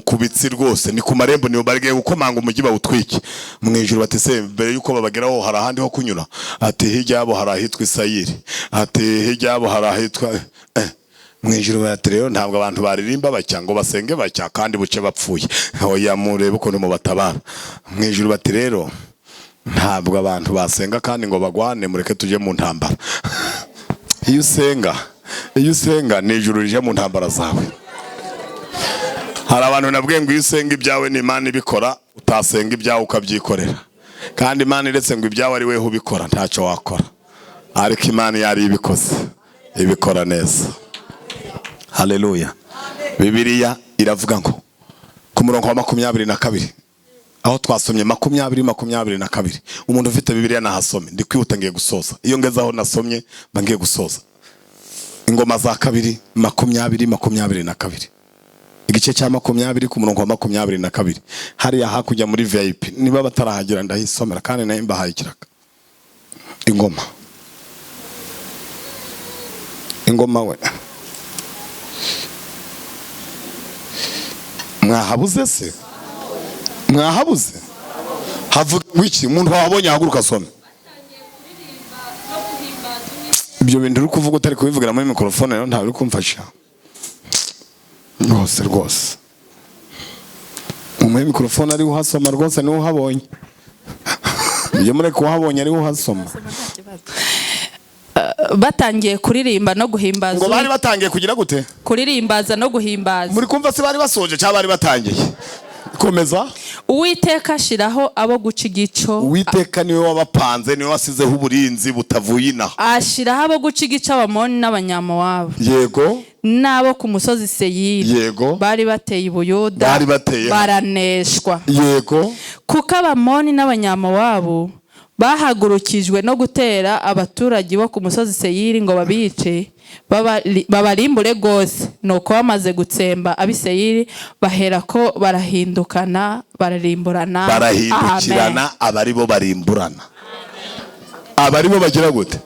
kubitsi rwose ni ku marembo niyo barige gukomanga umujyi bawutwike. Mu ijuru bati se mbere yuko babageraho hari ahandi ho kunyura. Ati hirya yabo hari ahitwa Isayiri, ati hirya yabo hari ahitwa mwijuru baterero ntabwo abantu baririmba bacya ngo basenge bacya kandi buce bapfuye. Oya murebe uko mu batabara. Mwijuru baterero ntabwo abantu basenga kandi ngo bagwane mureke tuje mu ntambara. Iyo usenga nijuru rije mu ntambara zawe. Hari abantu nabwiye ngo iyo usenga ibyawe ni Imana ibikora, utasenga ibyawe ukabyikorera. Kandi Imana iretse ngo ibyawe ari weho ubikora ntacyo wakora, ariko Imana yari ibikoze ibikora neza. Haleluya. Bibiliya iravuga ngo ku murongo wa 22 aho twasomye 22 umuntu ufite Bibiliya nahasome ndi kwihuta ngiye gusoza. Iyo ngeze aho nasomye bangiye gusoza. Ingoma za kabiri 22 igice cya 20 ku murongo wa 22 hariya hakujya muri VIP. Niba batarahagera ndahisomera kandi naye mbahaye ikiraka. Ingoma we mwahabuze se? Mwahabuze? Havuga wiki umuntu wabonye haguruka asome. Ibyo bintu uri kuvuga utari kubivugira muri mikrofone rero ntawe uri kumfasha. Rwose. Muri mikrofone ari uhasoma rwose ni uhabonye. Iyo muri kuhabonye ari uhasoma. Batangiye kuririmba no guhimbaza. Ngo bari batangiye kugira gute? Kuririmbaza no guhimbaza. Muri kumva se bari basoje cyangwa bari batangiye? Komeza. Uwiteka ashiraho abo guca igico. Uwiteka niwe wabapanze, niwe wasizeho uburinzi butavuye inaha. Ashiraho abo guca igico Abamoni n'Abanyamowabu. Yego. Nabo ku musozi Seyiri. Yego. Bari bateye Ubuyuda. Baraneshwa. Yego. Kuko Abamoni n'Abanyamowabu bahagurukijwe no gutera abaturage bo ku musozi Seyiri ngo babice babarimbure gose. Nuko bamaze gutsemba abiseyiri baherako barahindukana bararimburana. Barahindukirana abari bo barimburana. Abari bo bagira gute?